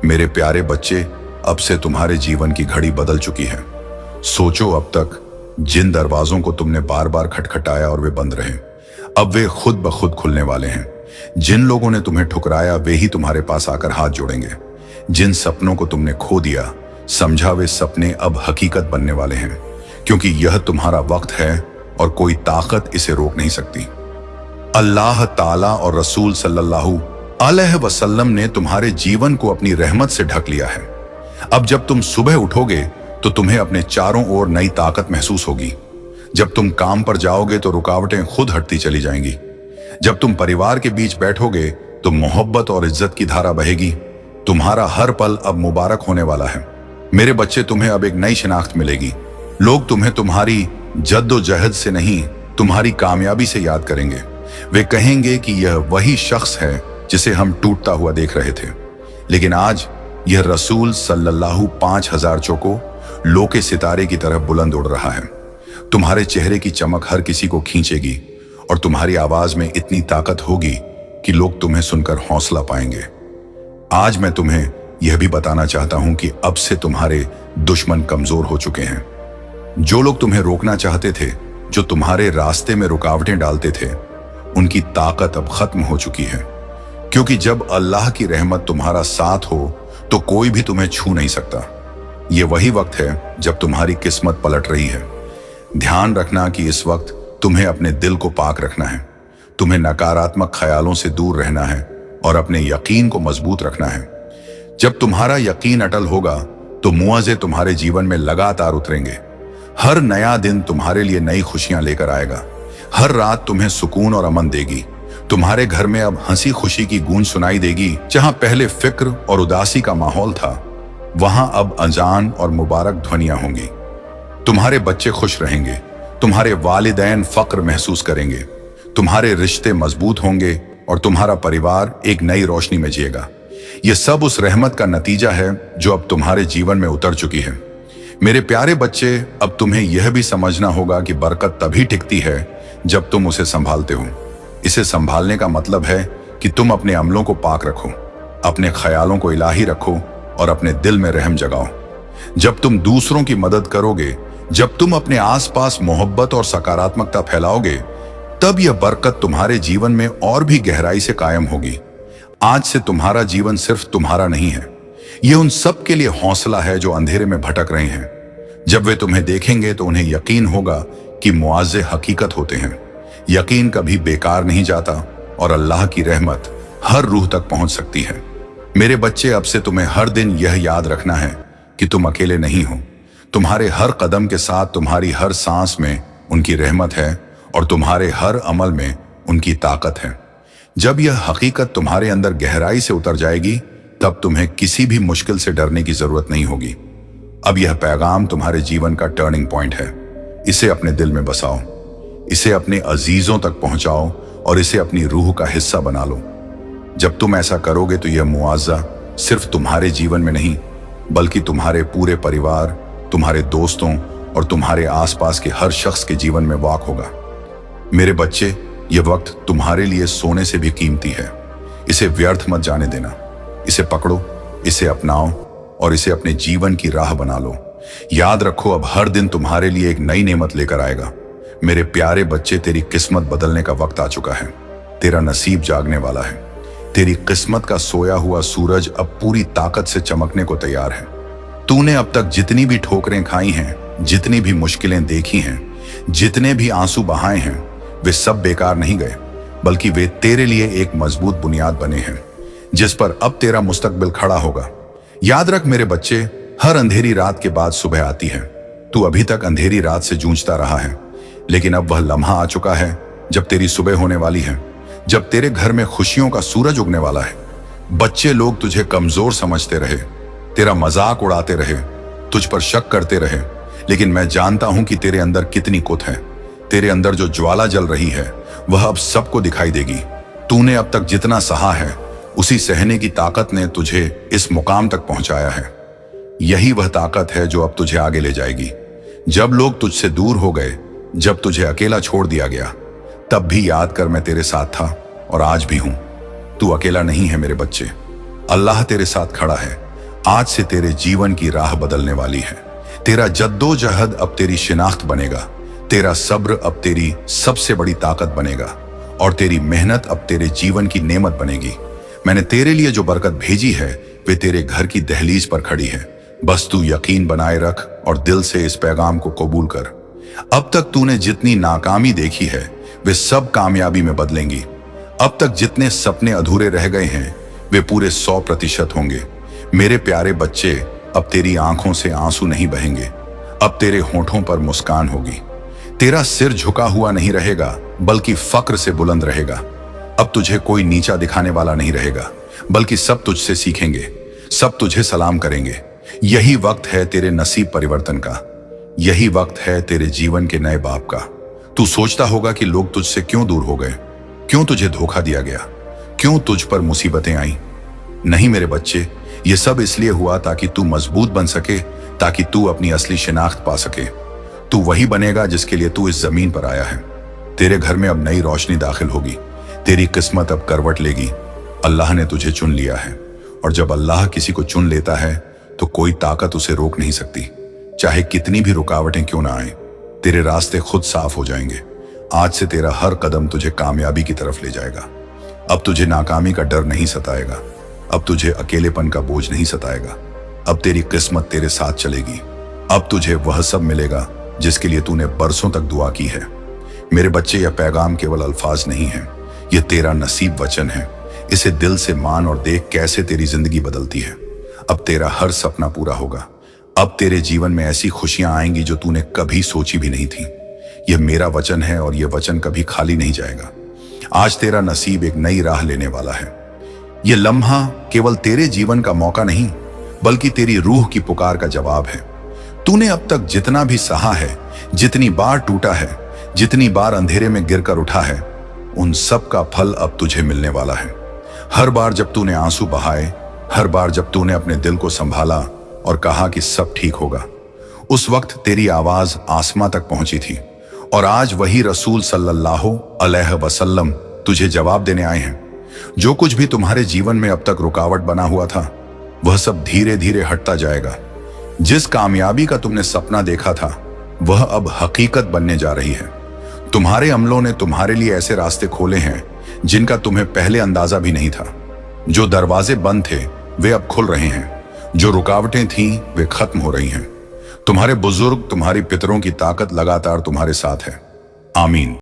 मेरे प्यारे बच्चे, अब से तुम्हारे जीवन की घड़ी बदल चुकी है। सोचो, अब तक जिन दरवाजों को तुमने बार बार खटखटाया और वे बंद रहे, अब वे खुद ब खुद खुलने वाले हैं। जिन लोगों ने तुम्हें ठुकराया वे ही तुम्हारे पास आकर हाथ जोड़ेंगे। जिन सपनों को तुमने खो दिया, समझा वे सपने अब हकीकत बनने वाले हैं, क्योंकि यह तुम्हारा वक्त है और कोई ताकत इसे रोक नहीं सकती। अल्लाह ताला और रसूल सल्लल्लाहु अलैहि वसल्लम ने तुम्हारे जीवन को अपनी रहमत से ढक लिया है। अब जब तुम सुबह उठोगे तो तुम्हें अपने चारों ओर नई ताकत महसूस होगी। जब तुम काम पर जाओगे तो रुकावटें खुद हटती चली जाएंगी। जब तुम परिवार के बीच बैठोगे तो मोहब्बत और इज्जत की धारा बहेगी। तुम्हारा हर पल अब मुबारक होने वाला है। मेरे बच्चे, तुम्हें अब एक नई शिनाख्त मिलेगी। लोग तुम्हें तुम्हारी जद्दोजहद से नहीं, तुम्हारी कामयाबी से याद करेंगे। वे कहेंगे कि यह वही शख्स है जिसे हम टूटता हुआ देख रहे थे। लेकिन आज यह रसूल सल्लल्लाहु 5000 चौको लो के सितारे की तरफ बुलंद उड़ रहा है। तुम्हारे चेहरे की चमक हर किसी को खींचेगी और तुम्हारी आवाज में इतनी ताकत होगी कि लोग तुम्हें सुनकर हौसला पाएंगे। आज मैं तुम्हें यह भी बताना चाहता हूं कि अब से तुम्हारे दुश्मन कमजोर हो चुके हैं। जो लोग तुम्हें रोकना चाहते थे, जो तुम्हारे रास्ते में रुकावटें डालते थे, उनकी ताकत अब खत्म हो चुकी है। क्योंकि जब अल्लाह की रहमत तुम्हारा साथ हो तो कोई भी तुम्हें छू नहीं सकता। यह वही वक्त है जब तुम्हारी किस्मत पलट रही है। ध्यान रखना कि इस वक्त तुम्हें अपने दिल को पाक रखना है। तुम्हें नकारात्मक ख्यालों से दूर रहना है और अपने यकीन को मजबूत रखना है। जब तुम्हारा यकीन अटल होगा तो मुआवजे तुम्हारे जीवन में लगातार उतरेंगे। हर नया दिन तुम्हारे लिए नई खुशियां लेकर आएगा। हर रात तुम्हें सुकून और अमन देगी। तुम्हारे घर में अब हंसी खुशी की गूंज सुनाई देगी। जहां पहले फिक्र और उदासी का माहौल था, वहां अब अजान और मुबारक ध्वनियां होंगी। तुम्हारे बच्चे खुश रहेंगे। तुम्हारे वालिदैन फक्र महसूस करेंगे। तुम्हारे रिश्ते मजबूत होंगे और तुम्हारा परिवार एक नई रोशनी में जिएगा। यह सब उस रहमत का नतीजा है जो अब तुम्हारे जीवन में उतर चुकी है। मेरे प्यारे बच्चे, अब तुम्हें यह भी समझना होगा कि बरकत तभी टिकती है जब तुम उसे संभालते हो। इसे संभालने का मतलब है कि तुम अपने अमलों को पाक रखो, अपने ख्यालों को इलाही रखो और अपने दिल में रहम जगाओ। जब तुम दूसरों की मदद करोगे, जब तुम अपने आसपास मोहब्बत और सकारात्मकता फैलाओगे, तब यह बरकत तुम्हारे जीवन में और भी गहराई से कायम होगी। आज से तुम्हारा जीवन सिर्फ तुम्हारा नहीं है, यह उन सब के लिए हौसला है जो अंधेरे में भटक रहे हैं। जब वे तुम्हें देखेंगे तो उन्हें यकीन होगा कि मुआवजे हकीकत होते हैं। यकीन कभी बेकार नहीं जाता और अल्लाह की रहमत हर रूह तक पहुंच सकती है। मेरे बच्चे, अब से तुम्हें हर दिन यह याद रखना है कि तुम अकेले नहीं हो। तुम्हारे हर कदम के साथ, तुम्हारी हर सांस में उनकी रहमत है और तुम्हारे हर अमल में उनकी ताकत है। जब यह हकीकत तुम्हारे अंदर गहराई से उतर जाएगी, तब तुम्हें किसी भी मुश्किल से डरने की जरूरत नहीं होगी। अब यह पैगाम तुम्हारे जीवन का टर्निंग पॉइंट है। इसे अपने दिल में बसाओ, इसे अपने अजीजों तक पहुंचाओ और इसे अपनी रूह का हिस्सा बना लो। जब तुम ऐसा करोगे तो यह मुआवजा सिर्फ तुम्हारे जीवन में नहीं, बल्कि तुम्हारे पूरे परिवार, तुम्हारे दोस्तों और तुम्हारे आसपास के हर शख्स के जीवन में वाक़ होगा। मेरे बच्चे, यह वक्त तुम्हारे लिए सोने से भी कीमती है। इसे व्यर्थ मत जाने देना। इसे पकड़ो, इसे अपनाओ और इसे अपने जीवन की राह बना लो। याद रखो, अब हर दिन तुम्हारे लिए एक नई नेमत लेकर आएगा। मेरे प्यारे बच्चे, तेरी किस्मत बदलने का वक्त आ चुका है। तेरा नसीब जागने वाला है। तेरी किस्मत का सोया हुआ सूरज अब पूरी ताकत से चमकने को तैयार है। तूने अब तक जितनी भी ठोकरें खाई हैं, जितनी भी मुश्किलें देखी हैं, जितने भी आंसू बहाए हैं, वे सब बेकार नहीं गए, बल्कि वे तेरे लिए एक मजबूत बुनियाद बने हैं जिस पर अब तेरा मुस्तकबिल खड़ा होगा। याद रख मेरे बच्चे, हर अंधेरी रात के बाद सुबह आती है। तू अभी तक अंधेरी रात से जूझता रहा है, लेकिन अब वह लम्हा आ चुका है जब तेरी सुबह होने वाली है, जब तेरे घर में खुशियों का सूरज उगने वाला है। बच्चे, लोग तुझे कमजोर समझते रहे, तेरा मजाक उड़ाते रहे, तुझ पर शक करते रहे, लेकिन मैं जानता हूं कि तेरे अंदर कितनी कुत है। तेरे अंदर जो ज्वाला जल रही है वह अब सबको दिखाई देगी। तूने अब तक जितना सहा है, उसी सहने की ताकत ने तुझे इस मुकाम तक पहुंचाया है। यही वह ताकत है जो अब तुझे आगे ले जाएगी। जब लोग तुझसे दूर हो गए, जब तुझे अकेला छोड़ दिया गया, तब भी याद कर मैं तेरे साथ था और आज भी हूं। तू अकेला नहीं है मेरे बच्चे। अल्लाह तेरे साथ खड़ा है। आज से तेरे जीवन की राह बदलने वाली है। तेरा जद्दोजहद अब तेरी शिनाख्त बनेगा, तेरा सब्र अब तेरी सबसे बड़ी ताकत बनेगा और तेरी मेहनत अब तेरे जीवन की नेमत बनेगी। मैंने तेरे लिए जो बरकत भेजी है वे तेरे घर की दहलीज पर खड़ी है। बस तू यकीन बनाए रख और दिल से इस पैगाम को कबूल कर। अब तक तूने जितनी नाकामी देखी है वे सब कामयाबी में बदलेंगी। अब तक जितने सपने अधूरे रह गए हैं वे पूरे 100% होंगे। मेरे प्यारे बच्चे, अब तेरी आंखों से आंसू नहीं बहेंगे, अब तेरे होठों पर मुस्कान होगी। तेरा सिर झुका हुआ नहीं रहेगा बल्कि फक्र से बुलंद रहेगा। अब तुझे कोई नीचा दिखाने वाला नहीं रहेगा बल्कि सब तुझसे सीखेंगे, सब तुझे सलाम करेंगे। यही वक्त है तेरे नसीब परिवर्तन का, यही वक्त है तेरे जीवन के नए बाप का। तू सोचता होगा कि लोग तुझसे क्यों दूर हो गए, क्यों तुझे धोखा दिया गया, क्यों तुझ पर मुसीबतें आई। नहीं मेरे बच्चे, ये सब इसलिए हुआ ताकि तू मजबूत बन सके, ताकि तू अपनी असली शिनाख्त पा सके। तू वही बनेगा जिसके लिए तू इस जमीन पर आया है। तेरे घर में अब नई रोशनी दाखिल होगी, तेरी किस्मत अब करवट लेगी। अल्लाह ने तुझे चुन लिया है और जब अल्लाह किसी को चुन लेता है तो कोई ताकत उसे रोक नहीं सकती, चाहे कितनी भी रुकावटें क्यों ना आए। तेरे रास्ते खुद साफ हो जाएंगे। आज से तेरा हर कदम तुझे कामयाबी की तरफ ले जाएगा। अब तुझे नाकामी का डर नहीं सताएगा, अब तुझे अकेलेपन का बोझ नहीं सताएगा। अब तेरी किस्मत तेरे साथ चलेगी। अब तुझे वह सब मिलेगा जिसके लिए तूने बरसों तक दुआ की है। मेरे बच्चे, यह पैगाम केवल अल्फाज नहीं है, यह तेरा नसीब वचन है। इसे दिल से मान और देख कैसे तेरी जिंदगी बदलती है। अब तेरा हर सपना पूरा होगा। अब तेरे जीवन में ऐसी खुशियां आएंगी जो तूने कभी सोची भी नहीं थी। यह मेरा वचन है और यह वचन कभी खाली नहीं जाएगा। आज तेरा नसीब एक नई राह लेने वाला है। यह लम्हा केवल तेरे जीवन का मौका नहीं बल्कि तेरी रूह की पुकार का जवाब है। तूने अब तक जितना भी सहा है, जितनी बार टूटा है, जितनी बार अंधेरे में गिरकर उठा है, उन सब का फल अब तुझे मिलने वाला है। हर बार जब तूने आंसू बहाए, हर बार जब तूने अपने दिल को संभाला और कहा कि सब ठीक होगा, उस वक्त तेरी आवाज आसमां तक पहुंची थी। और आज वही रसूल सल्लल्लाहु अलैहि वसल्लम तुझे जवाब देने आए हैं। जो कुछ भी तुम्हारे जीवन में अब तक रुकावट बना हुआ था वह सब धीरे धीरे हटता जाएगा। जिस कामयाबी का तुमने सपना देखा था वह अब हकीकत बनने जा रही है। तुम्हारे अमलों ने तुम्हारे लिए ऐसे रास्ते खोले हैं जिनका तुम्हें पहले अंदाजा भी नहीं था। जो दरवाजे बंद थे वे अब खुल रहे हैं, जो रुकावटें थीं वे खत्म हो रही हैं। तुम्हारे बुजुर्ग, तुम्हारी पितरों की ताकत लगातार तुम्हारे साथ है। आमीन।